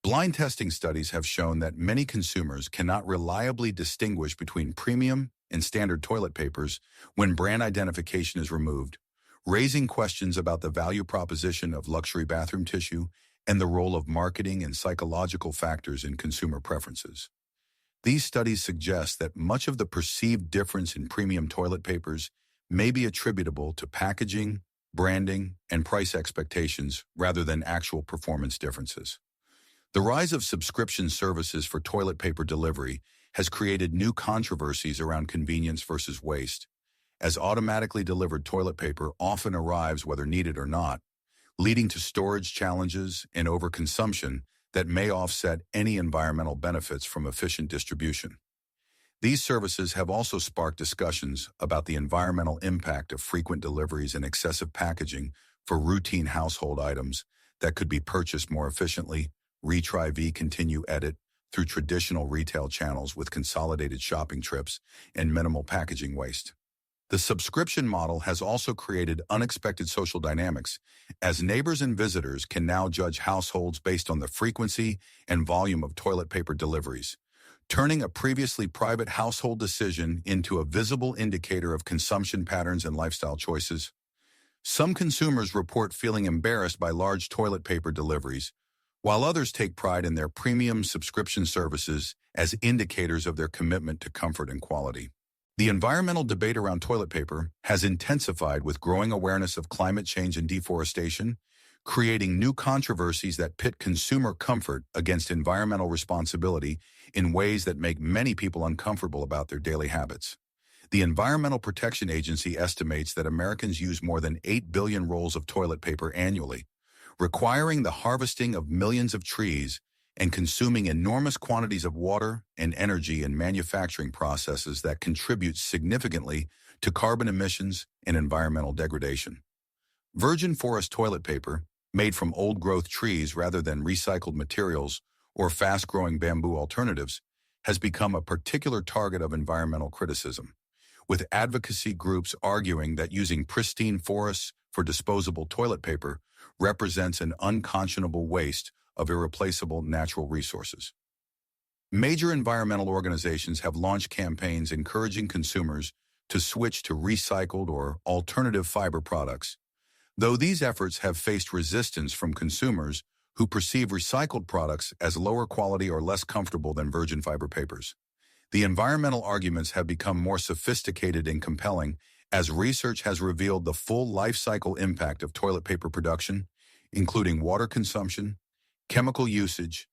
Blind testing studies have shown that many consumers cannot reliably distinguish between premium and standard toilet papers when brand identification is removed, raising questions about the value proposition of luxury bathroom tissue and the role of marketing and psychological factors in consumer preferences. These studies suggest that much of the perceived difference in premium toilet papers may be attributable to packaging, branding, and price expectations rather than actual performance differences. The rise of subscription services for toilet paper delivery has created new controversies around convenience versus waste, as automatically delivered toilet paper often arrives whether needed or not, leading to storage challenges and overconsumption that may offset any environmental benefits from efficient distribution. These services have also sparked discussions about the environmental impact of frequent deliveries and excessive packaging for routine household items that could be purchased more efficiently, retry v continue edit, through traditional retail channels with consolidated shopping trips and minimal packaging waste. The subscription model has also created unexpected social dynamics, as neighbors and visitors can now judge households based on the frequency and volume of toilet paper deliveries, turning a previously private household decision into a visible indicator of consumption patterns and lifestyle choices. Some consumers report feeling embarrassed by large toilet paper deliveries, while others take pride in their premium subscription services as indicators of their commitment to comfort and quality. The environmental debate around toilet paper has intensified with growing awareness of climate change and deforestation, creating new controversies that pit consumer comfort against environmental responsibility in ways that make many people uncomfortable about their daily habits. The Environmental Protection Agency estimates that Americans use more than 8 billion rolls of toilet paper annually, requiring the harvesting of millions of trees and consuming enormous quantities of water and energy in manufacturing processes that contribute significantly to carbon emissions and environmental degradation. Virgin forest toilet paper, made from old-growth trees rather than recycled materials or fast-growing bamboo alternatives, has become a particular target of environmental criticism, with advocacy groups arguing that using pristine forests for disposable toilet paper represents an unconscionable waste of irreplaceable natural resources. Major environmental organizations have launched campaigns encouraging consumers to switch to recycled or alternative fiber products, though these efforts have faced resistance from consumers who perceive recycled products as lower quality or less comfortable than virgin fiber papers. The environmental arguments have become more sophisticated and compelling as research has revealed the full life cycle impact of toilet paper production, including water consumption, chemical usage,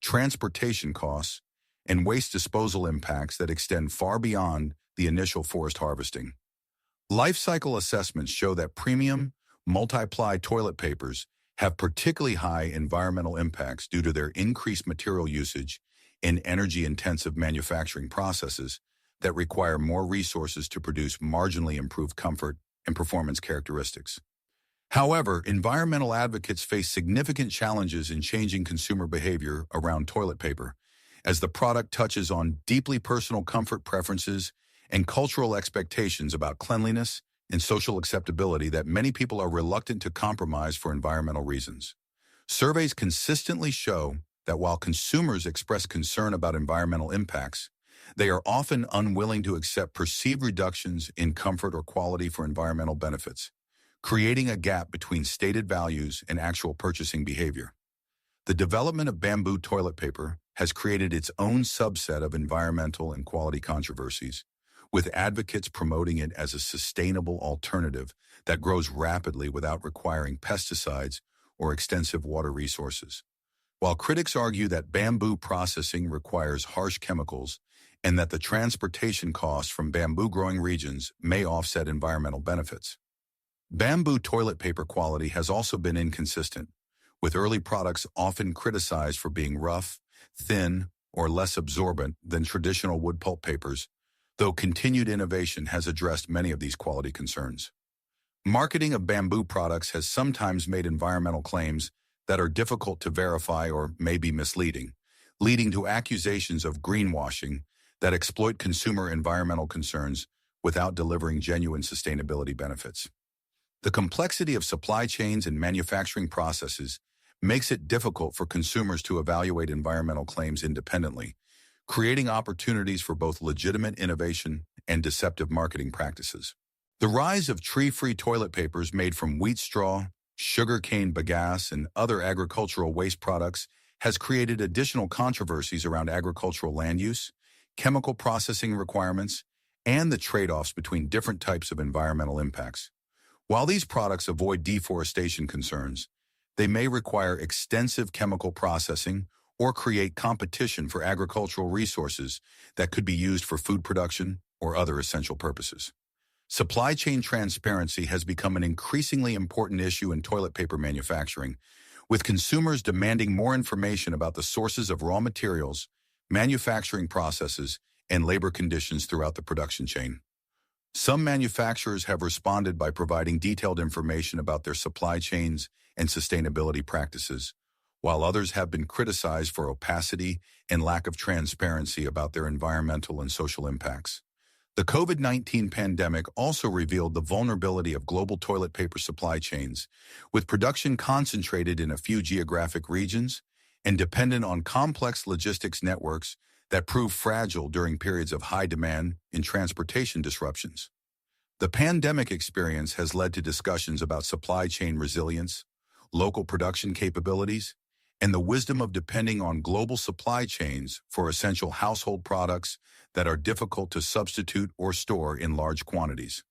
transportation costs, and waste disposal impacts that extend far beyond the initial forest harvesting. Life cycle assessments show that premium, multi-ply toilet papers have particularly high environmental impacts due to their increased material usage in energy-intensive manufacturing processes that require more resources to produce marginally improved comfort and performance characteristics. However, environmental advocates face significant challenges in changing consumer behavior around toilet paper, as the product touches on deeply personal comfort preferences and cultural expectations about cleanliness and social acceptability that many people are reluctant to compromise for environmental reasons. Surveys consistently show that while consumers express concern about environmental impacts, they are often unwilling to accept perceived reductions in comfort or quality for environmental benefits, creating a gap between stated values and actual purchasing behavior. The development of bamboo toilet paper has created its own subset of environmental and quality controversies, with advocates promoting it as a sustainable alternative that grows rapidly without requiring pesticides or extensive water resources. While critics argue that bamboo processing requires harsh chemicals and that the transportation costs from bamboo-growing regions may offset environmental benefits, bamboo toilet paper quality has also been inconsistent, with early products often criticized for being rough, thin, or less absorbent than traditional wood pulp papers, though continued innovation has addressed many of these quality concerns. Marketing of bamboo products has sometimes made environmental claims that are difficult to verify or may be misleading, leading to accusations of greenwashing that exploit consumer environmental concerns without delivering genuine sustainability benefits. The complexity of supply chains and manufacturing processes makes it difficult for consumers to evaluate environmental claims independently, creating opportunities for both legitimate innovation and deceptive marketing practices. The rise of tree-free toilet papers made from wheat straw, sugarcane bagasse, and other agricultural waste products has created additional controversies around agricultural land use, chemical processing requirements, and the trade-offs between different types of environmental impacts. While these products avoid deforestation concerns, they may require extensive chemical processing or create competition for agricultural resources that could be used for food production or other essential purposes. Supply chain transparency has become an increasingly important issue in toilet paper manufacturing, with consumers demanding more information about the sources of raw materials, manufacturing processes, and labor conditions throughout the production chain. Some manufacturers have responded by providing detailed information about their supply chains and sustainability practices, while others have been criticized for opacity and lack of transparency about their environmental and social impacts. The COVID-19 pandemic also revealed the vulnerability of global toilet paper supply chains, with production concentrated in a few geographic regions and dependent on complex logistics networks that prove fragile during periods of high demand and transportation disruptions. The pandemic experience has led to discussions about supply chain resilience, local production capabilities, and the wisdom of depending on global supply chains for essential household products that are difficult to substitute or store in large quantities.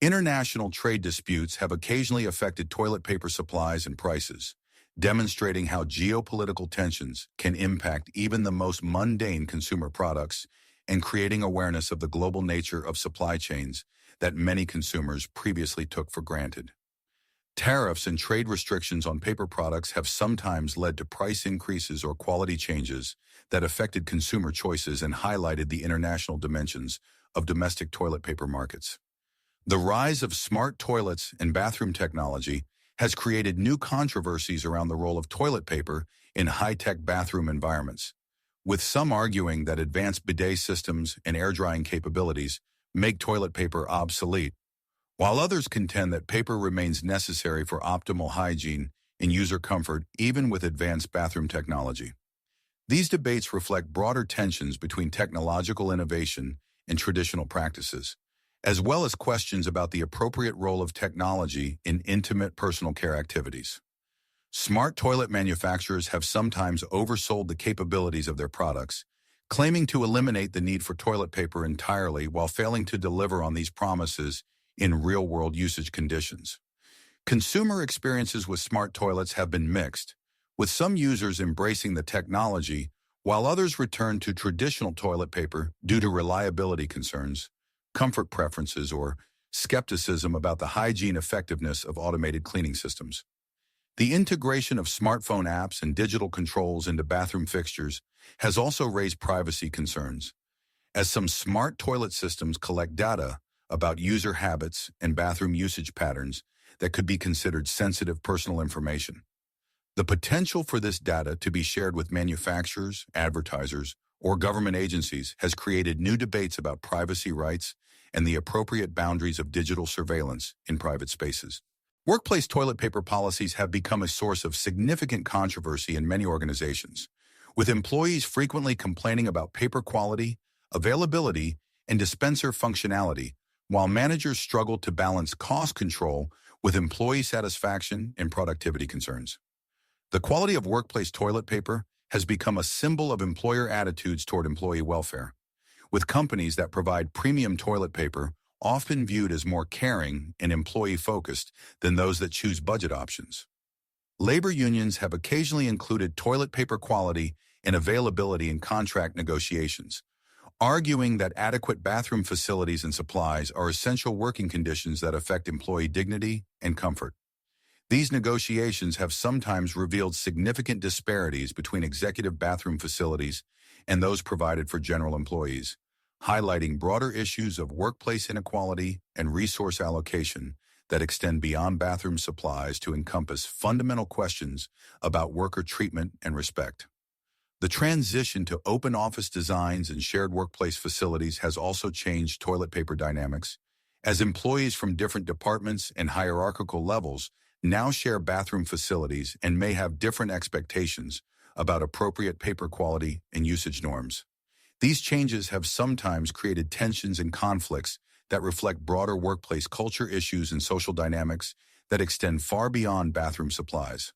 International trade disputes have occasionally affected toilet paper supplies and prices, demonstrating how geopolitical tensions can impact even the most mundane consumer products and creating awareness of the global nature of supply chains that many consumers previously took for granted. Tariffs and trade restrictions on paper products have sometimes led to price increases or quality changes that affected consumer choices and highlighted the international dimensions of domestic toilet paper markets. The rise of smart toilets and bathroom technology has created new controversies around the role of toilet paper in high-tech bathroom environments, with some arguing that advanced bidet systems and air drying capabilities make toilet paper obsolete, while others contend that paper remains necessary for optimal hygiene and user comfort even with advanced bathroom technology. These debates reflect broader tensions between technological innovation and traditional practices, as well as questions about the appropriate role of technology in intimate personal care activities. Smart toilet manufacturers have sometimes oversold the capabilities of their products, claiming to eliminate the need for toilet paper entirely while failing to deliver on these promises in real-world usage conditions. Consumer experiences with smart toilets have been mixed, with some users embracing the technology while others return to traditional toilet paper due to reliability concerns, comfort preferences, or skepticism about the hygiene effectiveness of automated cleaning systems. The integration of smartphone apps and digital controls into bathroom fixtures has also raised privacy concerns, as some smart toilet systems collect data about user habits and bathroom usage patterns that could be considered sensitive personal information. The potential for this data to be shared with manufacturers, advertisers, or government agencies has created new debates about privacy rights and the appropriate boundaries of digital surveillance in private spaces. Workplace toilet paper policies have become a source of significant controversy in many organizations, with employees frequently complaining about paper quality, availability, and dispenser functionality, while managers struggle to balance cost control with employee satisfaction and productivity concerns. The quality of workplace toilet paper has become a symbol of employer attitudes toward employee welfare, with companies that provide premium toilet paper often viewed as more caring and employee-focused than those that choose budget options. Labor unions have occasionally included toilet paper quality and availability in contract negotiations, arguing that adequate bathroom facilities and supplies are essential working conditions that affect employee dignity and comfort. These negotiations have sometimes revealed significant disparities between executive bathroom facilities and those provided for general employees, highlighting broader issues of workplace inequality and resource allocation that extend beyond bathroom supplies to encompass fundamental questions about worker treatment and respect. The transition to open office designs and shared workplace facilities has also changed toilet paper dynamics, as employees from different departments and hierarchical levels now share bathroom facilities and may have different expectations about appropriate paper quality and usage norms. These changes have sometimes created tensions and conflicts that reflect broader workplace culture issues and social dynamics that extend far beyond bathroom supplies.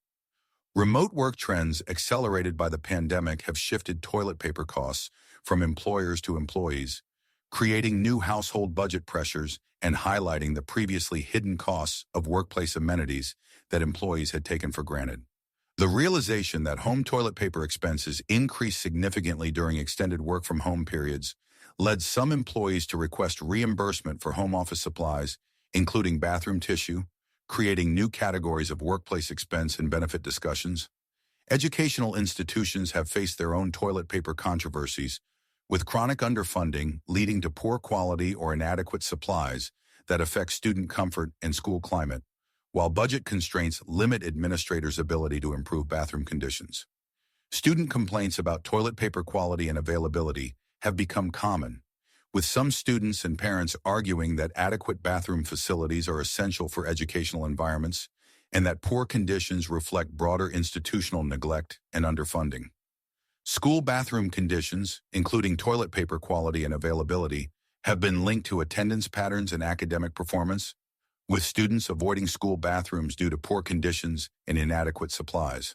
Remote work trends accelerated by the pandemic have shifted toilet paper costs from employers to employees, creating new household budget pressures and highlighting the previously hidden costs of workplace amenities that employees had taken for granted. The realization that home toilet paper expenses increased significantly during extended work-from-home periods led some employees to request reimbursement for home office supplies, including bathroom tissue, creating new categories of workplace expense and benefit discussions. Educational institutions have faced their own toilet paper controversies, with chronic underfunding leading to poor quality or inadequate supplies that affect student comfort and school climate, while budget constraints limit administrators' ability to improve bathroom conditions. Student complaints about toilet paper quality and availability have become common, with some students and parents arguing that adequate bathroom facilities are essential for educational environments and that poor conditions reflect broader institutional neglect and underfunding. School bathroom conditions, including toilet paper quality and availability, have been linked to attendance patterns and academic performance, with students avoiding school bathrooms due to poor conditions and inadequate supplies.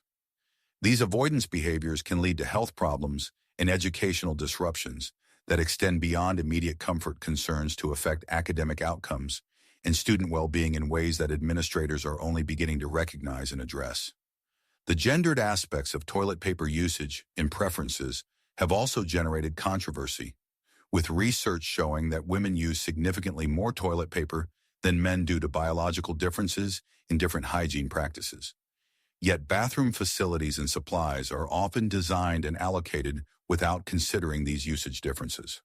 These avoidance behaviors can lead to health problems and educational disruptions that extend beyond immediate comfort concerns to affect academic outcomes and student well-being in ways that administrators are only beginning to recognize and address. The gendered aspects of toilet paper usage and preferences have also generated controversy, with research showing that women use significantly more toilet paper than men due to biological differences in different hygiene practices. Yet bathroom facilities and supplies are often designed and allocated without considering these usage differences.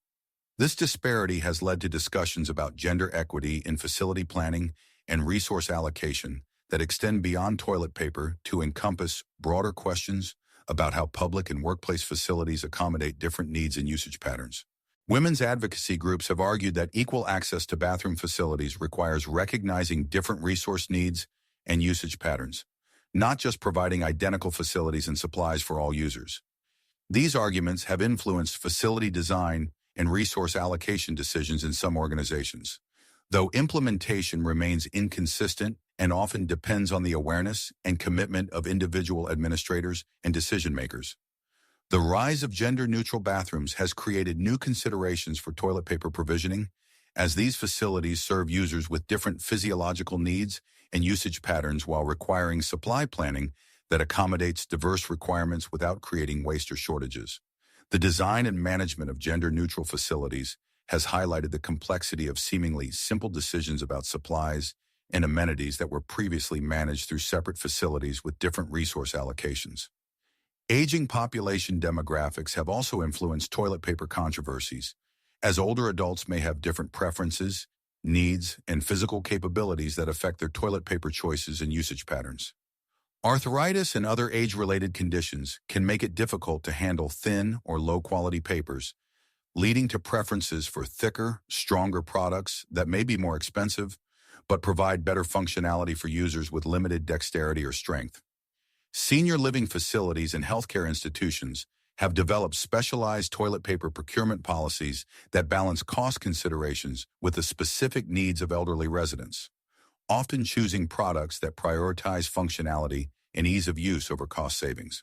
This disparity has led to discussions about gender equity in facility planning and resource allocation that extend beyond toilet paper to encompass broader questions about how public and workplace facilities accommodate different needs and usage patterns. Women's advocacy groups have argued that equal access to bathroom facilities requires recognizing different resource needs and usage patterns, not just providing identical facilities and supplies for all users. These arguments have influenced facility design and resource allocation decisions in some organizations, though implementation remains inconsistent and often depends on the awareness and commitment of individual administrators and decision-makers. The rise of gender-neutral bathrooms has created new considerations for toilet paper provisioning, as these facilities serve users with different physiological needs and usage patterns while requiring supply planning that accommodates diverse requirements without creating waste or shortages. The design and management of gender-neutral facilities has highlighted the complexity of seemingly simple decisions about supplies and amenities that were previously managed through separate facilities with different resource allocations. Aging population demographics have also influenced toilet paper controversies, as older adults may have different preferences, needs, and physical capabilities that affect their toilet paper choices and usage patterns. Arthritis and other age-related conditions can make it difficult to handle thin or low-quality papers, leading to preferences for thicker, stronger products that may be more expensive, but provide better functionality for users with limited dexterity or strength. Senior living facilities and healthcare institutions have developed specialized toilet paper procurement policies that balance cost considerations with the specific needs of elderly residents, often choosing products that prioritize functionality and ease of use over cost savings.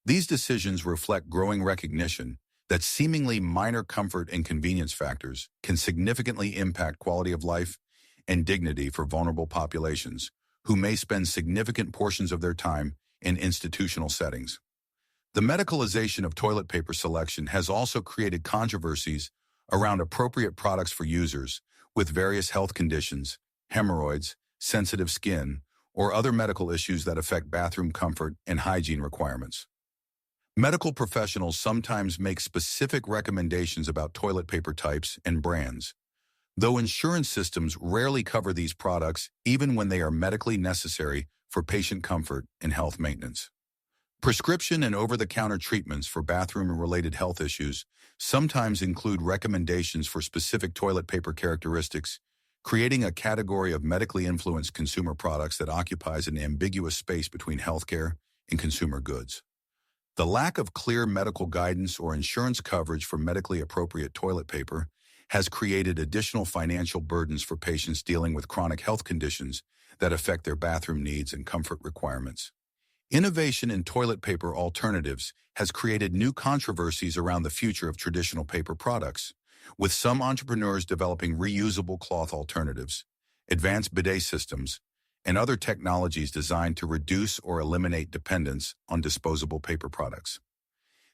These decisions reflect growing recognition that seemingly minor comfort and convenience factors can significantly impact quality of life and dignity for vulnerable populations who may spend significant portions of their time in institutional settings. The medicalization of toilet paper selection has also created controversies around appropriate products for users with various health conditions, hemorrhoids, sensitive skin, or other medical issues that affect bathroom comfort and hygiene requirements. Medical professionals sometimes make specific recommendations about toilet paper types and brands, though insurance systems rarely cover these products even when they are medically necessary for patient comfort and health maintenance. Prescription and over-the-counter treatments for bathroom-related health issues sometimes include recommendations for specific toilet paper characteristics, creating a category of medically influenced consumer products that occupies an ambiguous space between healthcare and consumer goods. The lack of clear medical guidance or insurance coverage for medically appropriate toilet paper has created additional financial burdens for patients dealing with chronic health conditions that affect their bathroom needs and comfort requirements. Innovation in toilet paper alternatives has created new controversies around the future of traditional paper products, with some entrepreneurs developing reusable cloth alternatives, advanced bidet systems, and other technologies designed to reduce or eliminate dependence on disposable paper products.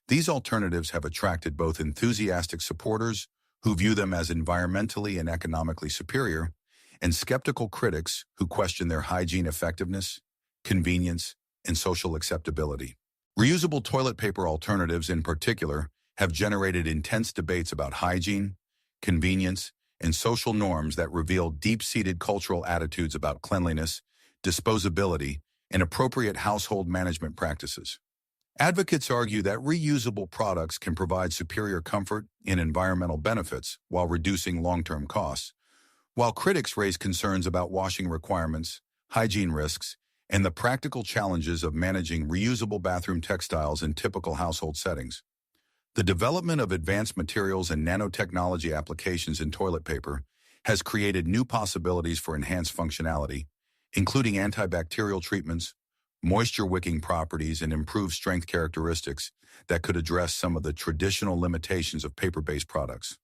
These alternatives have attracted both enthusiastic supporters who view them as environmentally and economically superior, and skeptical critics who question their hygiene effectiveness, convenience, and social acceptability. Reusable toilet paper alternatives in particular have generated intense debates about hygiene, convenience, and social norms that reveal deep-seated cultural attitudes about cleanliness, disposability, and appropriate household management practices. Advocates argue that reusable products can provide superior comfort and environmental benefits while reducing long-term costs, while critics raise concerns about washing requirements, hygiene risks, and the practical challenges of managing reusable bathroom textiles in typical household settings. The development of advanced materials and nanotechnology applications in toilet paper has created new possibilities for enhanced functionality, including antibacterial treatments, moisture-wicking properties, and improved strength characteristics that could address some of the traditional limitations of paper-based products.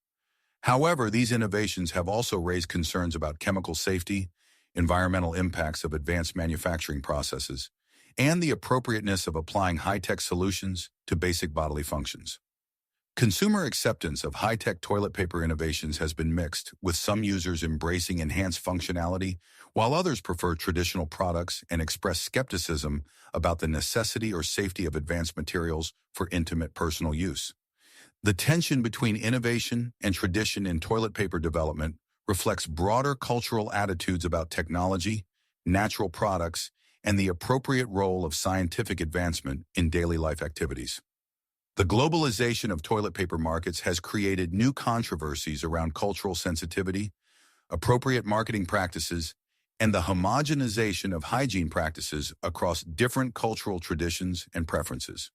However, these innovations have also raised concerns about chemical safety, environmental impacts of advanced manufacturing processes, and the appropriateness of applying high-tech solutions to basic bodily functions. Consumer acceptance of high-tech toilet paper innovations has been mixed, with some users embracing enhanced functionality, while others prefer traditional products and express skepticism about the necessity or safety of advanced materials for intimate personal use. The tension between innovation and tradition in toilet paper development reflects broader cultural attitudes about technology, natural products, and the appropriate role of scientific advancement in daily life activities. The globalization of toilet paper markets has created new controversies around cultural sensitivity, appropriate marketing practices, and the homogenization of hygiene practices across different cultural traditions and preferences.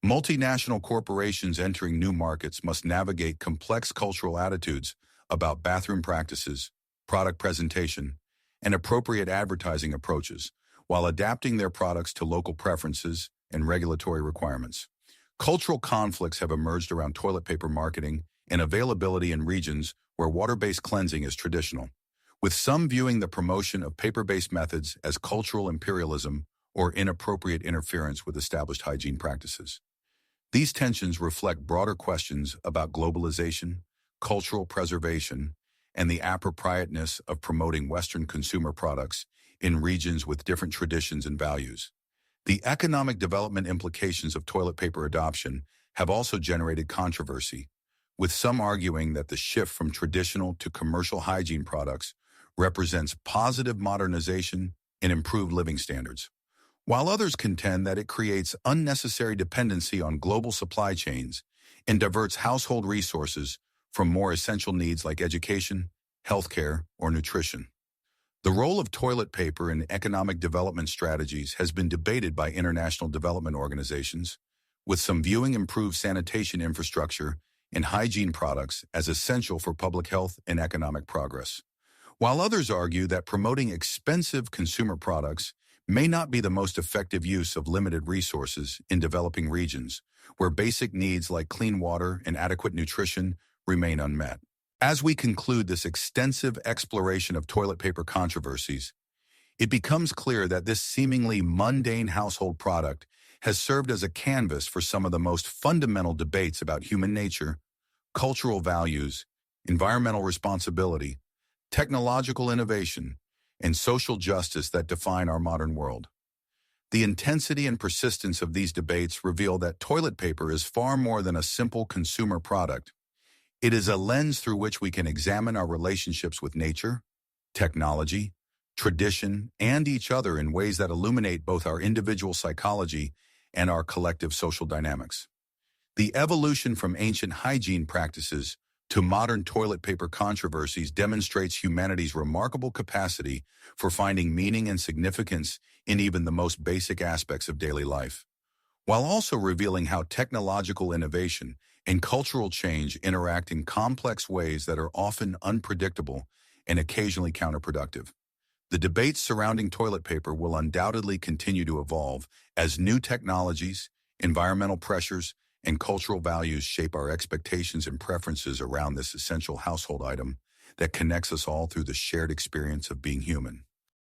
Multinational corporations entering new markets must navigate complex cultural attitudes about bathroom practices, product presentation, and appropriate advertising approaches, while adapting their products to local preferences and regulatory requirements. Cultural conflicts have emerged around toilet paper marketing and availability in regions where water-based cleansing is traditional, with some viewing the promotion of paper-based methods as cultural imperialism or inappropriate interference with established hygiene practices. These tensions reflect broader questions about globalization, cultural preservation, and the appropriateness of promoting Western consumer products in regions with different traditions and values. The economic development implications of toilet paper adoption have also generated controversy, with some arguing that the shift from traditional to commercial hygiene products represents positive modernization and improved living standards, while others contend that it creates unnecessary dependency on global supply chains and diverts household resources from more essential needs like education, healthcare, or nutrition. The role of toilet paper in economic development strategies has been debated by international development organizations, with some viewing improved sanitation infrastructure and hygiene products as essential for public health and economic progress, while others argue that promoting expensive consumer products may not be the most effective use of limited resources in developing regions, where basic needs like clean water and adequate nutrition remain unmet. As we conclude this extensive exploration of toilet paper controversies, it becomes clear that this seemingly mundane household product has served as a canvas for some of the most fundamental debates about human nature, cultural values, environmental responsibility, technological innovation, and social justice that define our modern world. The intensity and persistence of these debates reveal that toilet paper is far more than a simple consumer product. It is a lens through which we can examine our relationships with nature, technology, tradition, and each other in ways that illuminate both our individual psychology and our collective social dynamics. The evolution from ancient hygiene practices to modern toilet paper controversies demonstrates humanity's remarkable capacity for finding meaning and significance in even the most basic aspects of daily life, while also revealing how technological innovation and cultural change interact in complex ways that are often unpredictable and occasionally counterproductive. The debates surrounding toilet paper will undoubtedly continue to evolve as new technologies, environmental pressures, and cultural values shape our expectations and preferences around this essential household item that connects us all through the shared experience of being human.